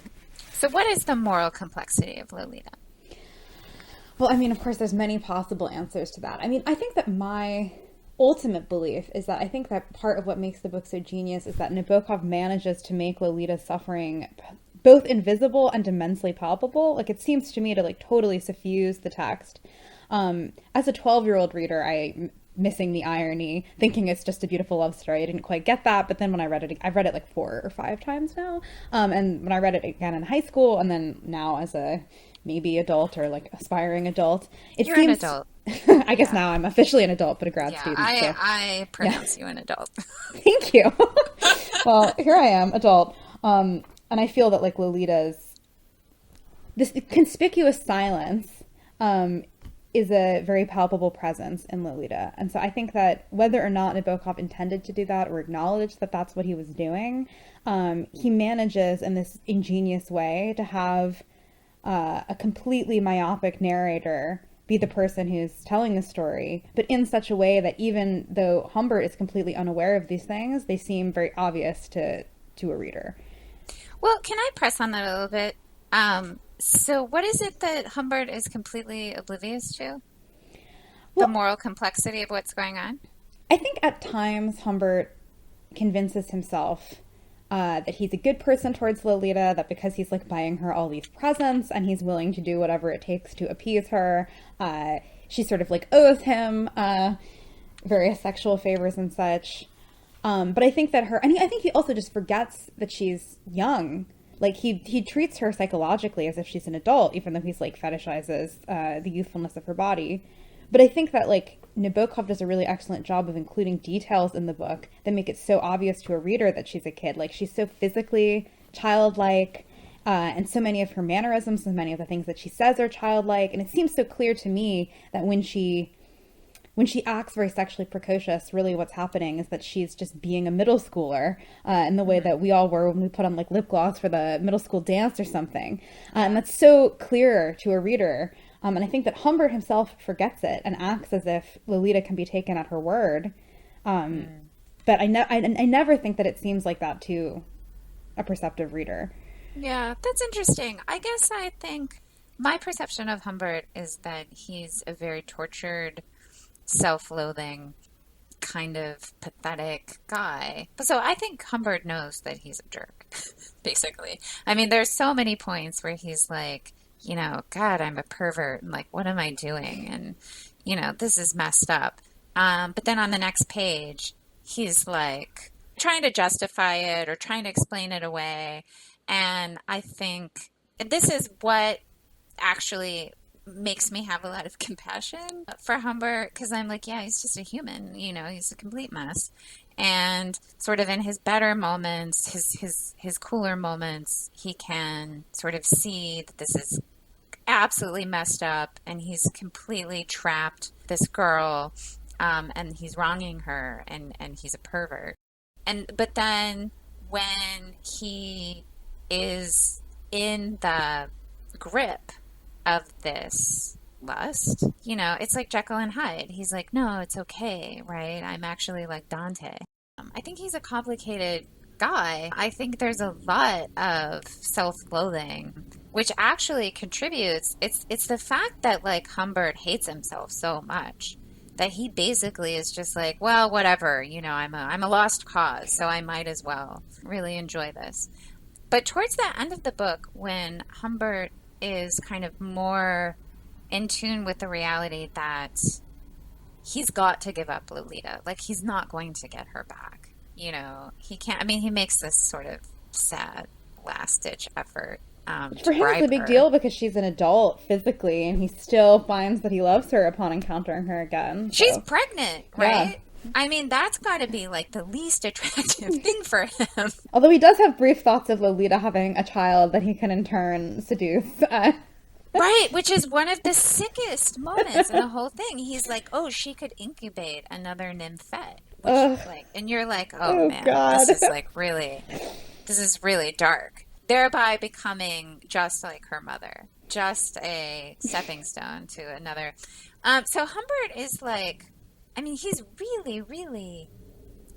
So, what is the moral complexity of Lolita? Well, I mean, of course, there's many possible answers to that. I mean, I think that my ultimate belief is that I think that part of what makes the book so genius is that Nabokov manages to make Lolita's suffering both invisible and immensely palpable. Like, it seems to me to like totally suffuse the text. As a 12-year-old reader, I'm missing the irony, thinking it's just a beautiful love story. I didn't quite get that, but then when I read it, I've read it like 4 or 5 times now. And when I read it again in high school, and then now as a maybe adult or like aspiring adult, You're an adult. I guess now I'm officially an adult, but a grad student. I pronounce you an adult. Thank you. Well, here I am, adult. And I feel that like Lolita's this conspicuous silence is a very palpable presence in Lolita. And so I think that whether or not Nabokov intended to do that or acknowledged that that's what he was doing, he manages in this ingenious way to have a completely myopic narrator be the person who's telling the story, but in such a way that even though Humbert is completely unaware of these things, they seem very obvious to a reader. Well, can I press on that a little bit? So what is it that Humbert is completely oblivious to? The moral complexity of what's going on? I think at times Humbert convinces himself that he's a good person towards Lolita, that because he's like buying her all these presents and he's willing to do whatever it takes to appease her, she sort of like owes him various sexual favors and such. But I think that I think he also just forgets that she's young. Like he treats her psychologically as if she's an adult, even though he's like fetishizes the youthfulness of her body. But I think that like Nabokov does a really excellent job of including details in the book that make it so obvious to a reader that she's a kid. Like she's so physically childlike, and so many of her mannerisms and many of the things that she says are childlike. And it seems so clear to me that when she acts very sexually precocious, really what's happening is that she's just being a middle schooler in the way that we all were when we put on like lip gloss for the middle school dance or something. And that's so clear to a reader. And I think that Humbert himself forgets it and acts as if Lolita can be taken at her word. But I never think that it seems like that to a perceptive reader. Yeah, that's interesting. I guess I think my perception of Humbert is that he's a very tortured, self-loathing, kind of pathetic guy. So I think Humbert knows that he's a jerk, basically. I mean, there's so many points where he's like, you know, God, I'm a pervert, and like, what am I doing? And, you know, this is messed up. But then on the next page, he's like trying to justify it or trying to explain it away. And I think this is what actually makes me have a lot of compassion for Humbert, because I'm like, yeah, he's just a human, you know, he's a complete mess. And sort of in his better moments, his cooler moments, he can sort of see that this is absolutely messed up and he's completely trapped this girl, and he's wronging her, and he's a pervert. But then when he is in the grip of this lust, you know, it's like Jekyll and Hyde. He's like, no, it's okay, right? I'm actually like Dante. I think he's a complicated guy. I think there's a lot of self-loathing, which actually contributes. It's the fact that like Humbert hates himself so much that he basically is just like, well, whatever, you know, I'm a lost cause, so I might as well really enjoy this. But towards the end of the book, when Humbert is kind of more in tune with the reality that he's got to give up Lolita, like he's not going to get her back, you know, he can't. I mean, he makes this sort of sad last ditch effort For him, it's a big deal because she's an adult physically, and he still finds that he loves her upon encountering her again. She's pregnant, right? Yeah. I mean, that's got to be like the least attractive thing for him. Although he does have brief thoughts of Lolita having a child that he can in turn seduce. Right, which is one of the sickest moments in the whole thing. He's like, oh, she could incubate another nymphette. Which, like, and you're like, oh man, God. This is really dark. Thereby becoming just like her mother, just a stepping stone to another. So Humbert is like, I mean, he's really, really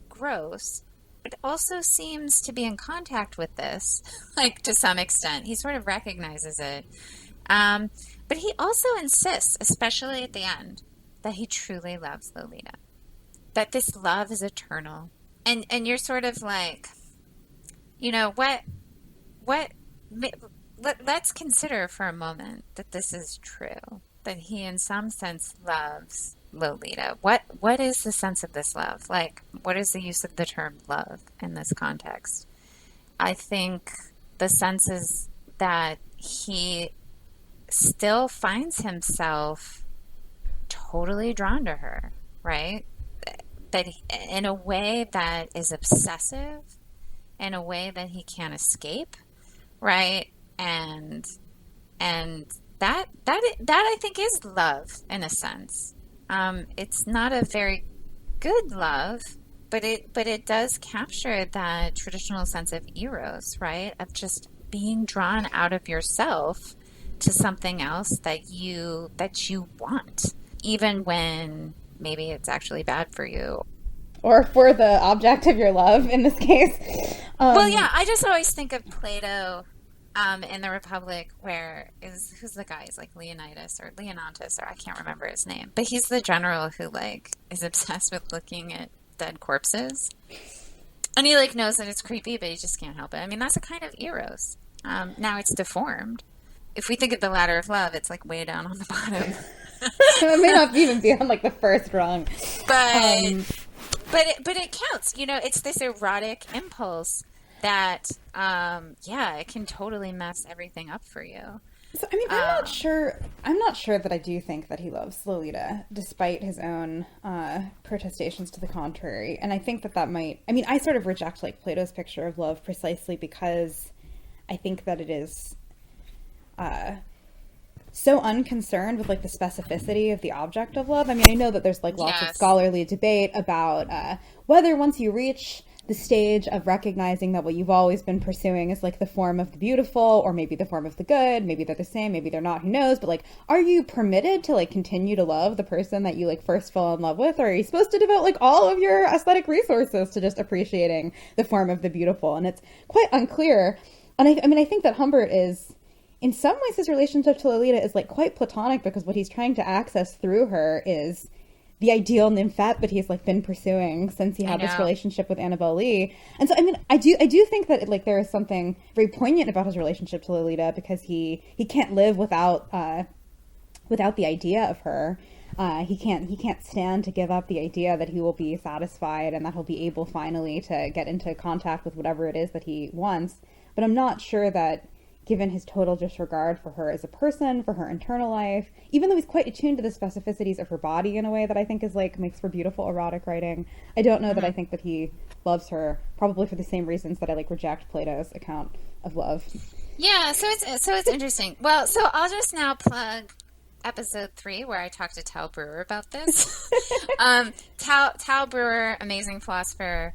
gross, but also seems to be in contact with this, like to some extent. He sort of recognizes it. But he also insists, especially at the end, that he truly loves Lolita, that this love is eternal. And you're sort of like, you know, let's consider for a moment that this is true, that he in some sense loves Lolita. What is the sense of this love? Like, what is the use of the term love in this context? I think the sense is that he still finds himself totally drawn to her, right? That in a way that is obsessive, in a way that he can't escape, right? And that I think is love in a sense. It's not a very good love, but it does capture that traditional sense of eros, right? Of just being drawn out of yourself to something else that you want, even when maybe it's actually bad for you. Or for the object of your love, in this case. Well, yeah, I just always think of Plato in the Republic, who's the guy? He's like Leonidas or Leonantus, or I can't remember his name. But he's the general who like is obsessed with looking at dead corpses. And he like knows that it's creepy, but he just can't help it. I mean, that's a kind of eros. Now it's deformed. If we think of the ladder of love, it's like way down on the bottom. It may not even be on like the first rung. But it counts, you know. It's this erotic impulse that, it can totally mess everything up for you. So, I mean, I'm not sure that I do think that he loves Lolita, despite his own protestations to the contrary. And I think that might, I mean, I sort of reject like Plato's picture of love precisely because I think that it is so unconcerned with like the specificity of the object of love. I mean, I know that there's like lots of scholarly debate about whether once you reach the stage of recognizing that what you've always been pursuing is like the form of the beautiful, or maybe the form of the good. Maybe they're the same, maybe they're not, who knows? But like, are you permitted to like continue to love the person that you like first fell in love with? Or are you supposed to devote like all of your aesthetic resources to just appreciating the form of the beautiful? And it's quite unclear. And I mean, I think that Humbert is, in some ways, his relationship to Lolita is like quite platonic, because what he's trying to access through her is the ideal nymphette that he's like been pursuing since he had this relationship with Annabelle Lee. And so, I mean, I do think that like there is something very poignant about his relationship to Lolita, because he can't live without the idea of her. He can't stand to give up the idea that he will be satisfied and that he'll be able finally to get into contact with whatever it is that he wants. But I'm not sure that, given his total disregard for her as a person, for her internal life, even though he's quite attuned to the specificities of her body in a way that I think is like makes for beautiful erotic writing, I don't know that I think that he loves her, probably for the same reasons that I like reject Plato's account of love. Yeah, so it's interesting. Well, so I'll just now plug episode 3 where I talked to Tal Brewer about this. Tal Brewer, amazing philosopher,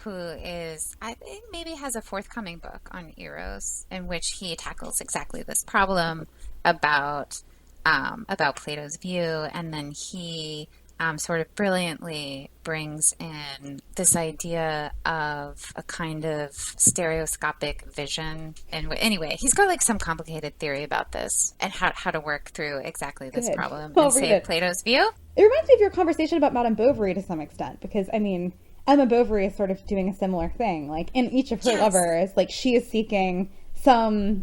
who is, I think, maybe has a forthcoming book on Eros in which he tackles exactly this problem about Plato's view, and then he sort of brilliantly brings in this idea of a kind of stereoscopic vision. And anyway, he's got like some complicated theory about this and how to work through exactly this problem and save Plato's view. It reminds me of your conversation about Madame Bovary to some extent, because I mean, Emma Bovary is sort of doing a similar thing. Like, in each of her lovers, like, she is seeking some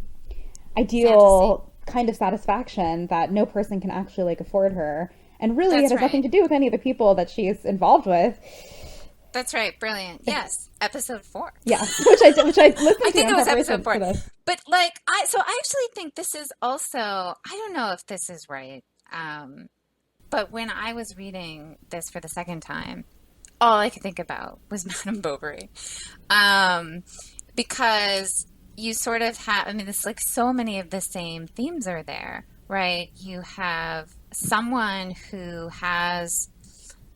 ideal kind of satisfaction that no person can actually, like, afford her. And really, it has nothing to do with any of the people that she is involved with. That's right. Brilliant. Yes. Episode 4. Yeah. Which I listened to. I think it was episode 4. But, like, I actually think this is also, I don't know if this is right. But when I was reading this for the second time, all I could think about was Madame Bovary. Because you sort of have, I mean, it's like so many of the same themes are there, right? You have someone who has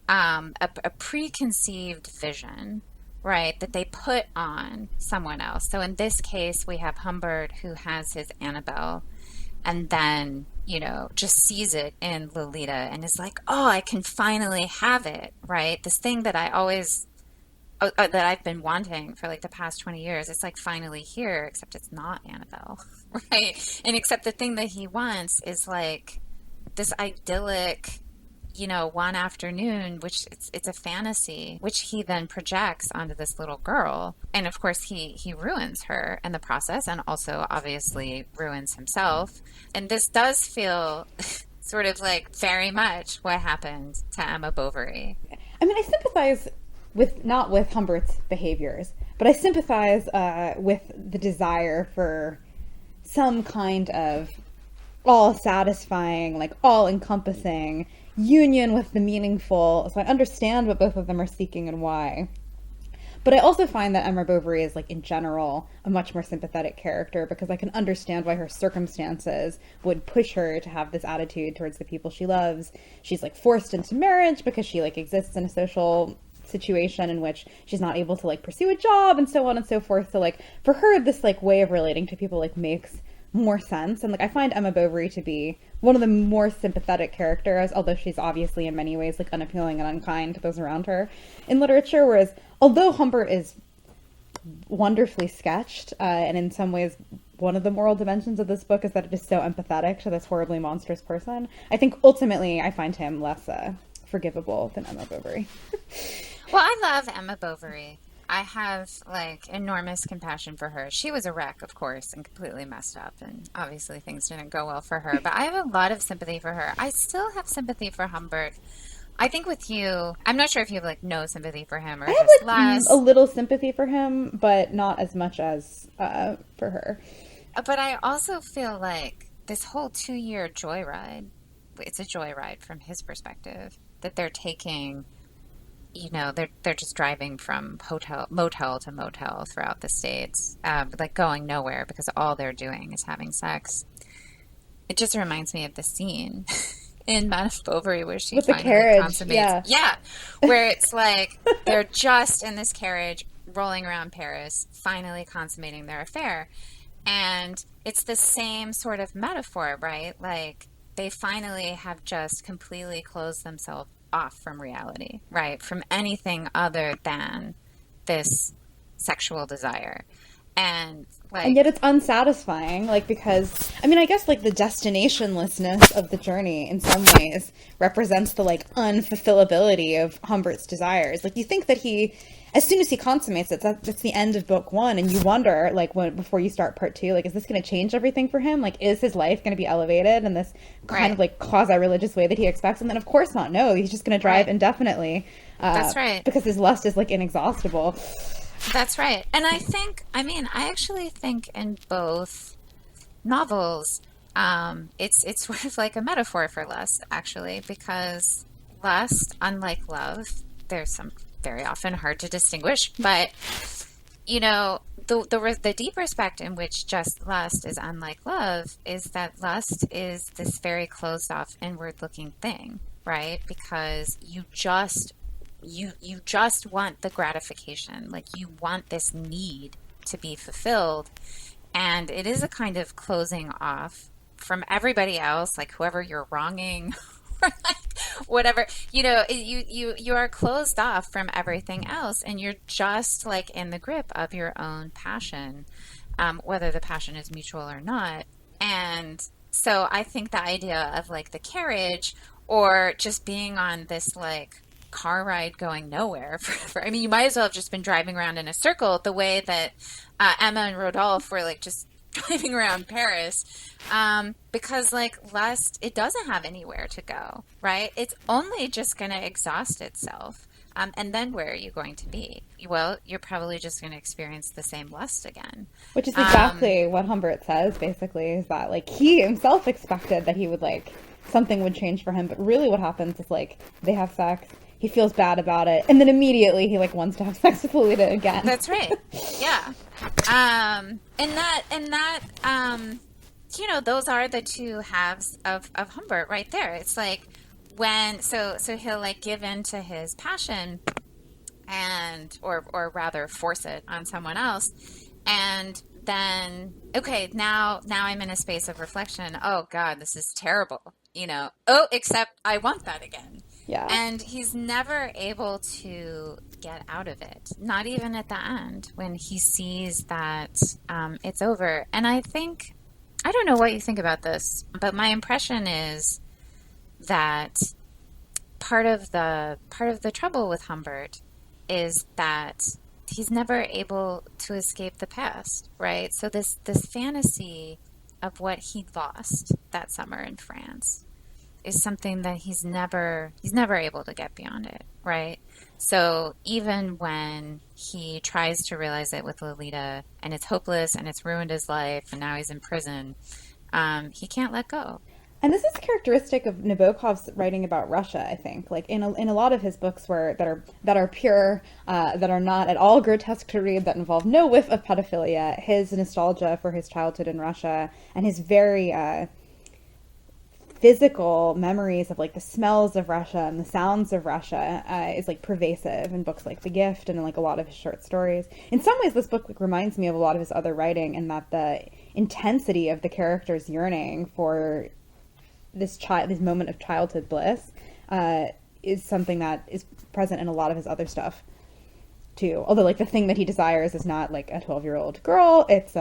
a preconceived vision, right, that they put on someone else. So in this case, we have Humbert, who has his Annabelle, and then, you know, just sees it in Lolita and is like, oh, I can finally have it, right? This thing that I always, that I've been wanting for like the past 20 years, it's like finally here, except it's not Annabelle, right? And except the thing that he wants is like this idyllic, you know, one afternoon, which it's a fantasy, which he then projects onto this little girl. And of course, he ruins her in the process, and also obviously ruins himself. And this does feel sort of like very much what happened to Emma Bovary. I mean, I sympathize with, not with Humbert's behaviors, but I sympathize with the desire for some kind of all-satisfying, like all-encompassing union with the meaningful. So I understand what both of them are seeking and why. But I also find that Emma Bovary is, like, in general, a much more sympathetic character, because I can understand why her circumstances would push her to have this attitude towards the people she loves. She's, like, forced into marriage because she, like, exists in a social situation in which she's not able to, like, pursue a job and so on and so forth. So, like, for her, this, like, way of relating to people, like, makes more sense. And, like, I find Emma Bovary to be one of the more sympathetic characters, although she's obviously in many ways, like, unappealing and unkind to those around her in literature. Whereas, although Humbert is wonderfully sketched, and in some ways one of the moral dimensions of this book is that it is so empathetic to this horribly monstrous person, I think ultimately I find him less forgivable than Emma Bovary. Well, I love Emma Bovary. I have, like, enormous compassion for her. She was a wreck, of course, and completely messed up, and obviously things didn't go well for her. But I have a lot of sympathy for her. I still have sympathy for Humbert. I think with you, I'm not sure if you have, like, no sympathy for him or I just have, like, less. a little sympathy for him, but not as much as for her. But I also feel like this whole 2-year joyride, it's a joyride from his perspective, that they're taking. You know, they're just driving from motel to motel throughout the States, like going nowhere because all they're doing is having sex. It just reminds me of the scene in Man of Bovary, where she with the finally carriage, consummates. Yeah, where it's like they're just in this carriage rolling around Paris, finally consummating their affair. And it's the same sort of metaphor, right? Like they finally have just completely closed themselves off from reality, right? From anything other than this sexual desire. And and like, yet it's unsatisfying, like, because I mean, I guess like the destinationlessness of the journey in some ways represents the like unfulfillability of Humbert's desires. Like, you think that he, as soon as he consummates it, that's the end of book one, and you wonder, like, when before you start part two, like, is this going to change everything for him? Like, is his life going to be elevated in this kind of right, like quasi-religious way that he expects? And then of course not. No, he's just going to drive right. indefinitely, That's right. because his lust is like inexhaustible. That's right. And I mean, I actually think in both novels, it's sort of like a metaphor for lust, actually, because lust, unlike love, there's some very often hard to distinguish, but you know, the deep respect in which just lust is unlike love is that lust is this very closed off inward looking thing, right? Because you just want the gratification, like you want this need to be fulfilled, and it is a kind of closing off from everybody else, like whoever you're wronging, or like whatever, you are closed off from everything else, and you're just like in the grip of your own passion, whether the passion is mutual or not. And so I think the idea of like the carriage, or just being on this like car ride going nowhere I mean, you might as well have just been driving around in a circle, the way that Emma and Rodolphe were like just driving around Paris, because like lust, it doesn't have anywhere to go, right? It's only just going to exhaust itself. And then where are you going to be? Well, you're probably just going to experience the same lust again. Which is exactly what Humbert says, basically, is that, like, he himself expected that he would, like, something would change for him, but really what happens is, like, they have sex, he feels bad about it, and then immediately he, like, wants to have sex with Lolita again. That's right. Yeah. Those are the two halves of Humbert right there. It's like so he'll like give in to his passion or rather force it on someone else. And then, okay, now I'm in a space of reflection. Oh God, this is terrible. Oh, except I want that again. Yeah. And he's never able to get out of it, not even at the end when he sees that it's over. And I don't know what you think about this, but my impression is that part of the trouble with Humbert is that he's never able to escape the past, right? So this fantasy of what he lost that summer in France is something that he's never able to get beyond it, right? So even when he tries to realize it with Lolita, and it's hopeless and it's ruined his life, and now he's in prison, he can't let go. And this is characteristic of Nabokov's writing about Russia, I think. Like in a lot of his books that are pure, that are not at all grotesque to read, that involve no whiff of pedophilia, his nostalgia for his childhood in Russia, and his very physical memories of like the smells of Russia and the sounds of Russia is like pervasive in books like The Gift and in like a lot of his short stories. In some ways, this book like reminds me of a lot of his other writing, in that the intensity of the character's yearning for this moment of childhood bliss is something that is present in a lot of his other stuff too. Although like the thing that he desires is not like a 12-year-old girl, it's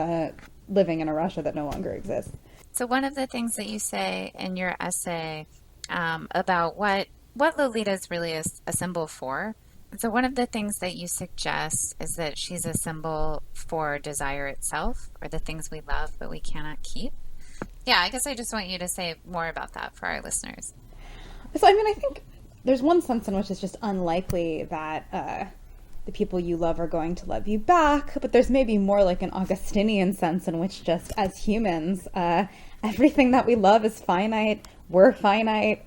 living in a Russia that no longer exists. So one of the things that you say in your essay about what Lolita is really a symbol for, so one of the things that you suggest is that she's a symbol for desire itself, or the things we love but we cannot keep. Yeah, I guess I just want you to say more about that for our listeners. So, I mean, I think there's one sense in which it's just unlikely that the people you love are going to love you back, but there's maybe more like an Augustinian sense in which just as humans, everything that we love is finite. We're finite.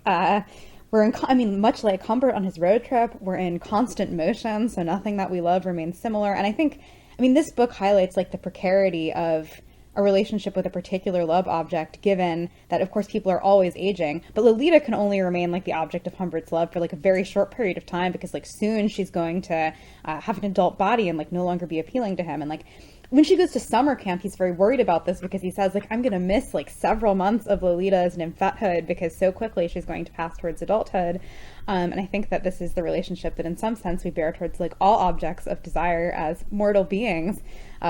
Much like Humbert on his road trip, we're in constant motion, so nothing that we love remains similar. And I think, this book highlights like the precarity of a relationship with a particular love object, given that, of course, people are always aging. But Lolita can only remain like the object of Humbert's love for like a very short period of time, because like soon she's going to have an adult body and like no longer be appealing to him. And like when she goes to summer camp, he's very worried about this, because he says, like, I'm going to miss like several months of Lolita's nymphethood, because so quickly she's going to pass towards adulthood. And I think that this is the relationship that in some sense we bear towards like all objects of desire as mortal beings,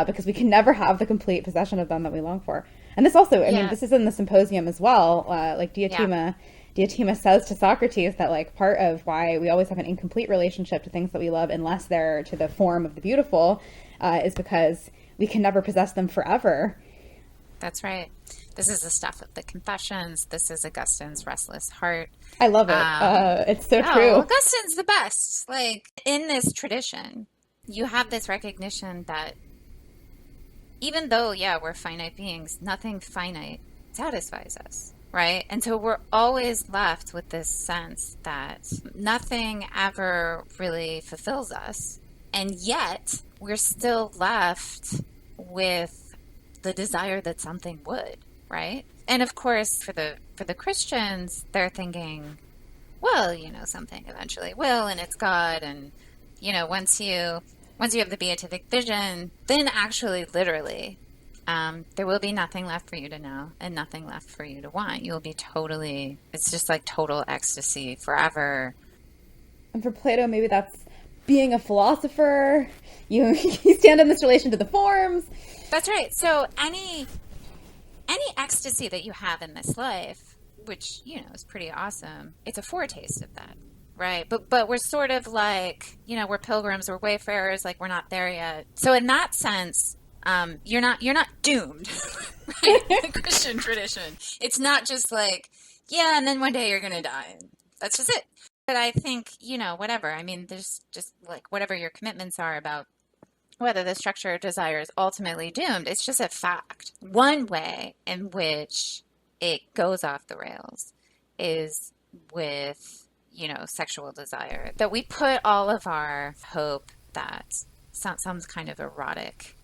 because we can never have the complete possession of them that we long for. And this also, I mean, this is in the Symposium as well, like Diotima says to Socrates that like part of why we always have an incomplete relationship to things that we love unless they're to the form of the beautiful is because we can never possess them forever. That's right. This is the stuff of the Confessions. This is Augustine's Restless Heart. I love it. It's so true. Augustine's the best. Like, in this tradition, you have this recognition that even though, we're finite beings, nothing finite satisfies us, right? And so we're always left with this sense that nothing ever really fulfills us. And yet, we're still left with the desire that something would, right? And of course, for the Christians, they're thinking, well, something eventually will, and it's God, and once you have the beatific vision, then actually, literally, there will be nothing left for you to know and nothing left for you to want. You'll be totally, it's just like total ecstasy forever. And for Plato, maybe that's being a philosopher. You stand in this relation to the forms. That's right. So any ecstasy that you have in this life, which, is pretty awesome, it's a foretaste of that, right? But we're sort of like, we're pilgrims, we're wayfarers, like we're not there yet. So in that sense, you're not doomed, right? In the Christian tradition. It's not just like, and then one day you're going to die. That's just it. But I think, whatever. I mean, there's just like whatever your commitments are about whether the structure of desire is ultimately doomed, it's just a fact. One way in which it goes off the rails is with, sexual desire. That we put all of our hope that some kind of erotic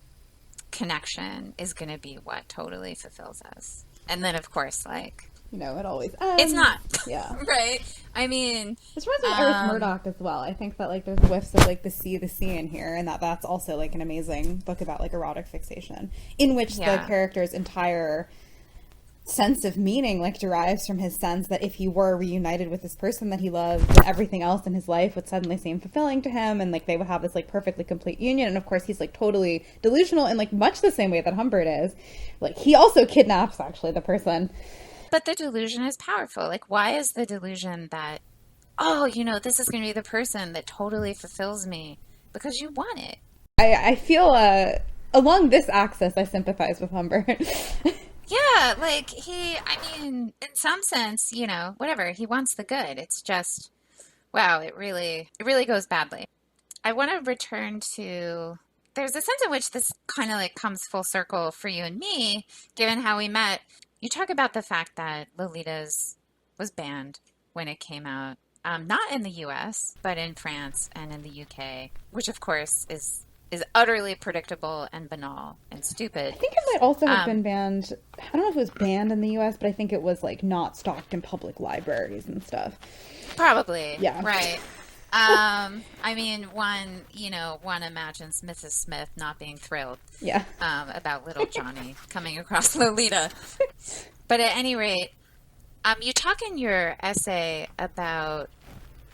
connection is going to be what totally fulfills us. And then, of course, like, it always ends. It's not. Yeah. Right? I mean... This reminds me of Iris Murdoch as well. I think that, like, there's whiffs of, like, the sea in here, and that's also, like, an amazing book about, like, erotic fixation, in which the character's entire sense of meaning, like, derives from his sense that if he were reunited with this person that he loved, that everything else in his life would suddenly seem fulfilling to him, and, like, they would have this, like, perfectly complete union. And, of course, he's, like, totally delusional in, like, much the same way that Humbert is. Like, he also kidnaps, actually, the person... But the delusion is powerful. Like, why is the delusion that, this is going to be the person that totally fulfills me? Because you want it. I feel, along this axis, I sympathize with Humbert. Yeah, like, in some sense, whatever, he wants the good. It's just, wow, it really goes badly. I want to return to, there's a sense in which this kind of, like, comes full circle for you and me, given how we met. You talk about the fact that Lolita's was banned when it came out, not in the U.S., but in France and in the U.K., which, of course, is utterly predictable and banal and stupid. I think it might also have been banned. I don't know if it was banned in the U.S., but I think it was, like, not stocked in public libraries and stuff. Probably. Yeah. Right. I mean, one imagines Mrs. Smith not being thrilled about little Johnny coming across Lolita. But at any rate, you talk in your essay about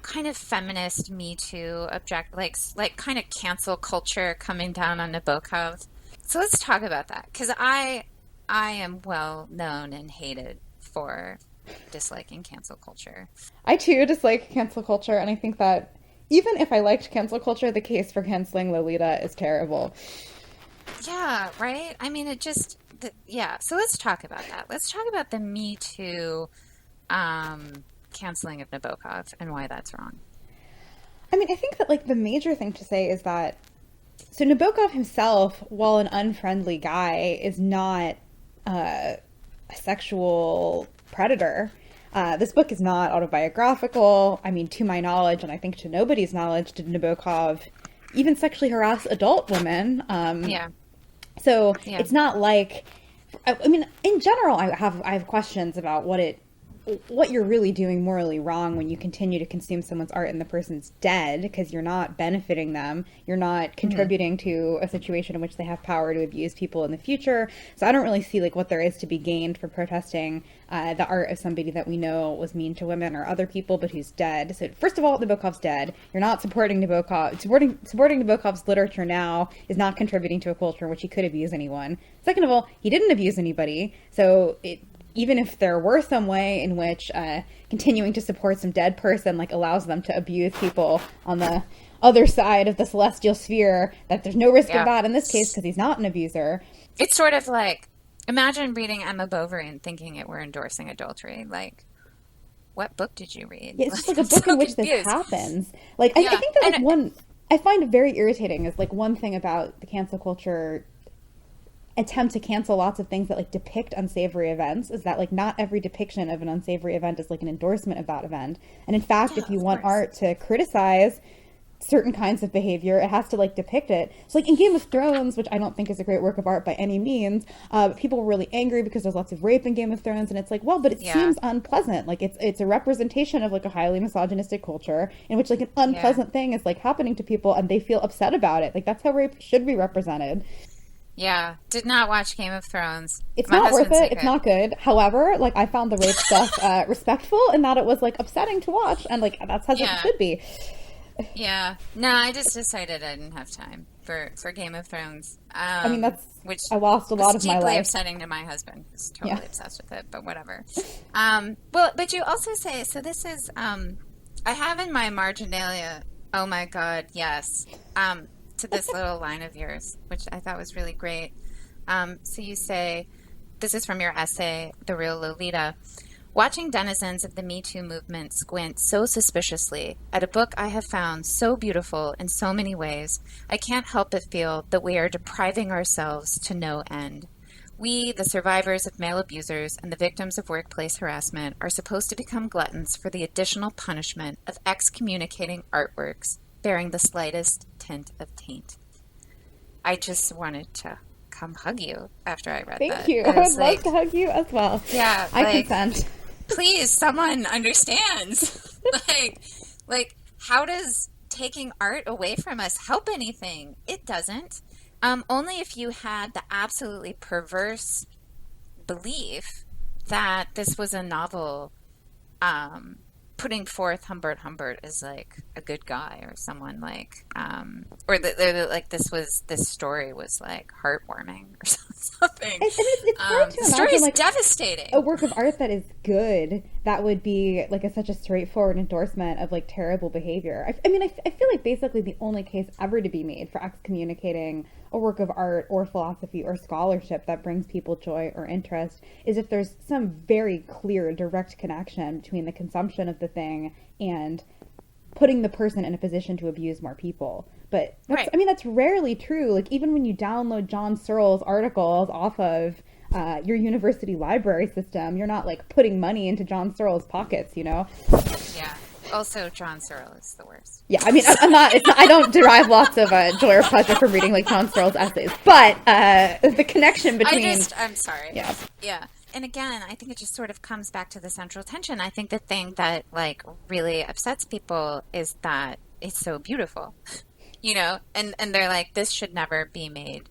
kind of feminist Me Too like kind of cancel culture coming down on Nabokov. So let's talk about that, because I am well known and hated for disliking cancel culture. I too dislike cancel culture, and I think that even if I liked cancel culture, the case for canceling Lolita is terrible. Yeah, right? I mean, it just... So let's talk about that. Let's talk about the Me Too canceling of Nabokov and why that's wrong. I mean, I think that, like, the major thing to say is that... So Nabokov himself, while an unfriendly guy, is not a sexual predator. This book is not autobiographical. I mean, to my knowledge, and I think to nobody's knowledge, did Nabokov even sexually harass adult women. So it's not like I mean, in general, I have questions about what you're really doing morally wrong when you continue to consume someone's art and the person's dead, because you're not benefiting them. You're not contributing to a situation in which they have power to abuse people in the future. So I don't really see like what there is to be gained for protesting the art of somebody that we know was mean to women or other people, but who's dead. So first of all, Nabokov's dead. You're not supporting Nabokov. Supporting Nabokov's literature now is not contributing to a culture in which he could abuse anyone. Second of all, he didn't abuse anybody. So even if there were some way in which continuing to support some dead person like allows them to abuse people on the other side of the celestial sphere, that there's no risk of that in this case because he's not an abuser. It's sort of like, imagine reading Emma Bovary and thinking it were endorsing adultery. Like, what book did you read? Yeah, it's just like a book in which this happens. Like, I think that like one I find it very irritating is like one thing about the cancel culture attempt to cancel lots of things that like depict unsavory events is that like not every depiction of an unsavory event is like an endorsement of that event. And in fact, if you want art to criticize certain kinds of behavior, it has to like depict it. So like in Game of Thrones, which I don't think is a great work of art by any means, people were really angry because there's lots of rape in Game of Thrones, and it's like, well, but it seems unpleasant. Like it's a representation of like a highly misogynistic culture in which like an unpleasant thing is like happening to people and they feel upset about it. Like that's how rape should be represented. Yeah, did not watch Game of Thrones. It's not worth it. It's not good. However, like I found the rape stuff respectful in that it was like upsetting to watch, and like that's as it should be. Yeah. No, I just decided I didn't have time for Game of Thrones. I mean, which I lost a lot of my life. Deeply upsetting to my husband. He's totally obsessed with it, but whatever. Well, but you also say, so this is, I have in my marginalia, oh my God, yes, to this little line of yours, which I thought was really great. So you say, this is from your essay, The Real Lolita. Watching denizens of the Me Too movement squint so suspiciously at a book I have found so beautiful in so many ways, I can't help but feel that we are depriving ourselves to no end. We, the survivors of male abusers and the victims of workplace harassment, are supposed to become gluttons for the additional punishment of excommunicating artworks bearing the slightest tint of taint. I just wanted to come hug you after I read that. Thank you. I would love to hug you as well. Yeah. I consent. Please, someone understands. like, how does taking art away from us help anything? It doesn't. Only if you had the absolutely perverse belief that this was a novel putting forth Humbert Humbert as like a good guy or someone like, or like this story was like heartwarming or something. It's hard to the story imagine is like devastating. A work of art that is good that would be like such a straightforward endorsement of like terrible behavior. I mean, I feel like basically the only case ever to be made for excommunicating a work of art or philosophy or scholarship that brings people joy or interest is if there's some very clear direct connection between the consumption of the thing and putting the person in a position to abuse more people. But that's, I mean, that's rarely true. Like even when you download John Searle's articles off of your university library system, you're not like putting money into John Searle's pockets, you know? Yeah. Also, John Searle is the worst. Yeah, I mean, I'm not. I don't derive lots of joy or pleasure from reading like John Searle's essays, but the connection between. I'm sorry. Yeah. Yeah. And again, I think it just sort of comes back to the central tension. I think the thing that like really upsets people is that it's so beautiful, you know, and they're like, this should never be made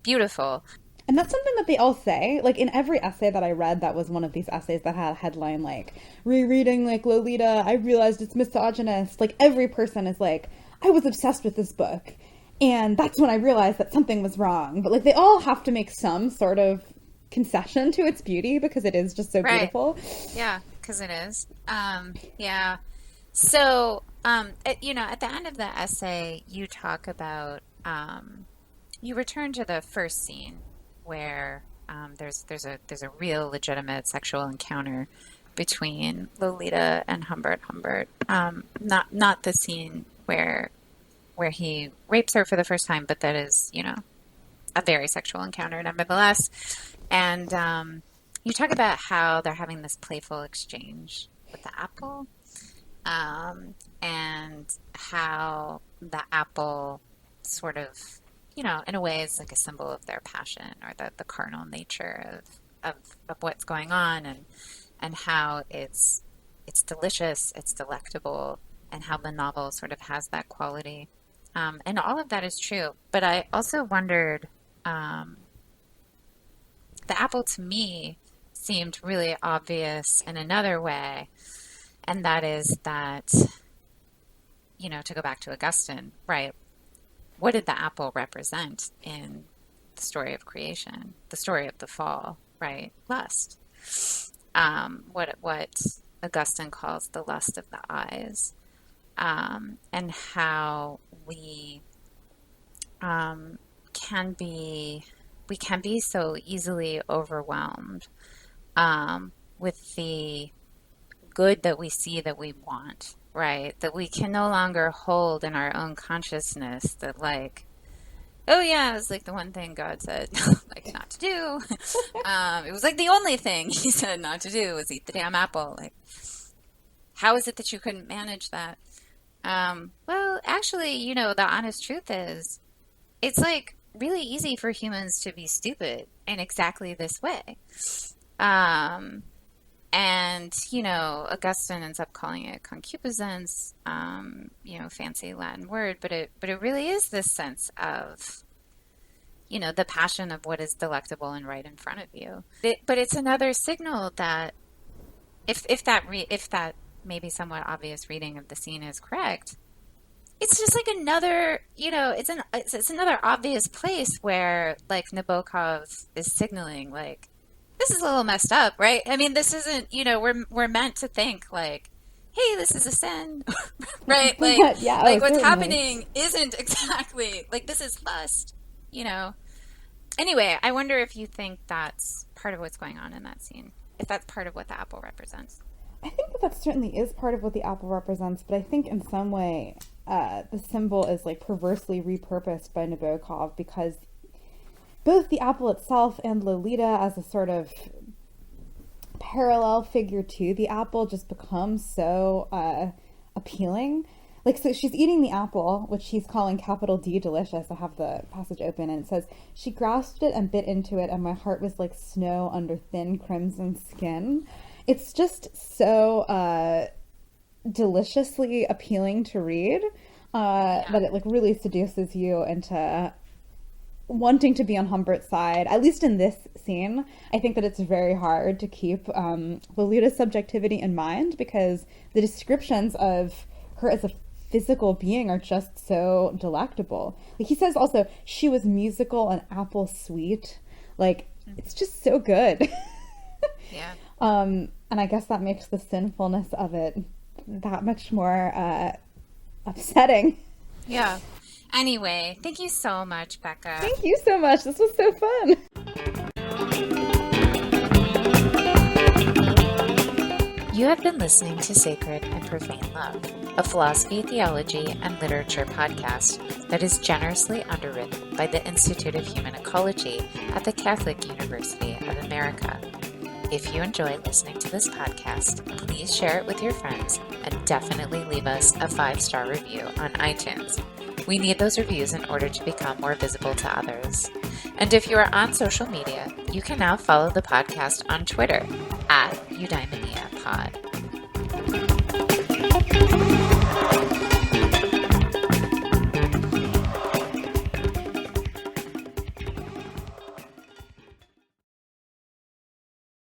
beautiful. And that's something that they all say. Like in every essay that I read, that was one of these essays that had a headline like, rereading like Lolita, I realized it's misogynist. Like every person is like, I was obsessed with this book. And that's when I realized that something was wrong. But like they all have to make some sort of concession to its beauty because it is just so beautiful. Yeah, because it is. Yeah. So, you know, at the end of the essay, you talk about, you return to the first scene where there's a real legitimate sexual encounter between Lolita and Humbert Humbert. Not the scene where he rapes her for the first time, but that is, you know, a very sexual encounter nevertheless. And you talk about how they're having this playful exchange with the apple, and how the apple sort of in a way is like a symbol of their passion or the carnal nature of what's going on, and how it's delicious, it's delectable, and how the novel sort of has that quality. And all of that is true. But I also wondered, the apple to me seemed really obvious in another way, and that is that, to go back to Augustine, right? What did the apple represent in the story of creation, the story of the fall, right? Lust. What Augustine calls the lust of the eyes, and how we can be so easily overwhelmed with the good that we see that we want, right? That we can no longer hold in our own consciousness that, like, oh yeah, it's like the one thing God said like not to do. It was like the only thing he said not to do was eat the damn apple. Like, how is it that you couldn't manage that? Well, actually, the honest truth is, it's like really easy for humans to be stupid in exactly this way. And, Augustine ends up calling it concupiscence, fancy Latin word, but it really is this sense of, the passion of what is delectable and right in front of you. But it's another signal that if that maybe somewhat obvious reading of the scene is correct, it's just like another, it's another obvious place where, like, Nabokov is signaling, like, this is a little messed up, right? I mean, this isn't, we're meant to think, like, hey, this is a sin, right? Like, Yeah, like what's certainly happening isn't exactly, like, this is lust, Anyway, I wonder if you think that's part of what's going on in that scene, if that's part of what the apple represents. I think that certainly is part of what the apple represents, but I think in some way the symbol is like perversely repurposed by Nabokov, because both the apple itself and Lolita as a sort of parallel figure to the apple just becomes so appealing. Like, so she's eating the apple, which she's calling capital D delicious. I have the passage open, and it says, she grasped it and bit into it, and my heart was like snow under thin crimson skin. It's just so deliciously appealing to read that it like really seduces you into wanting to be on Humbert's side, at least in this scene. I think that it's very hard to keep Lolita's subjectivity in mind, because the descriptions of her as a physical being are just so delectable. Like, he says also, she was musical and apple sweet. Like, it's just so good. Yeah. And I guess that makes the sinfulness of it that much more upsetting. Yeah. Anyway, thank you so much, Becca. Thank you so much. This was so fun. You have been listening to Sacred and Profane Love, a philosophy, theology, and literature podcast that is generously underwritten by the Institute of Human Ecology at the Catholic University of America. If you enjoy listening to this podcast, please share it with your friends and definitely leave us a 5-star review on iTunes. We need those reviews in order to become more visible to others. And if you are on social media, you can now follow the podcast on Twitter @Eudaimonia Pod.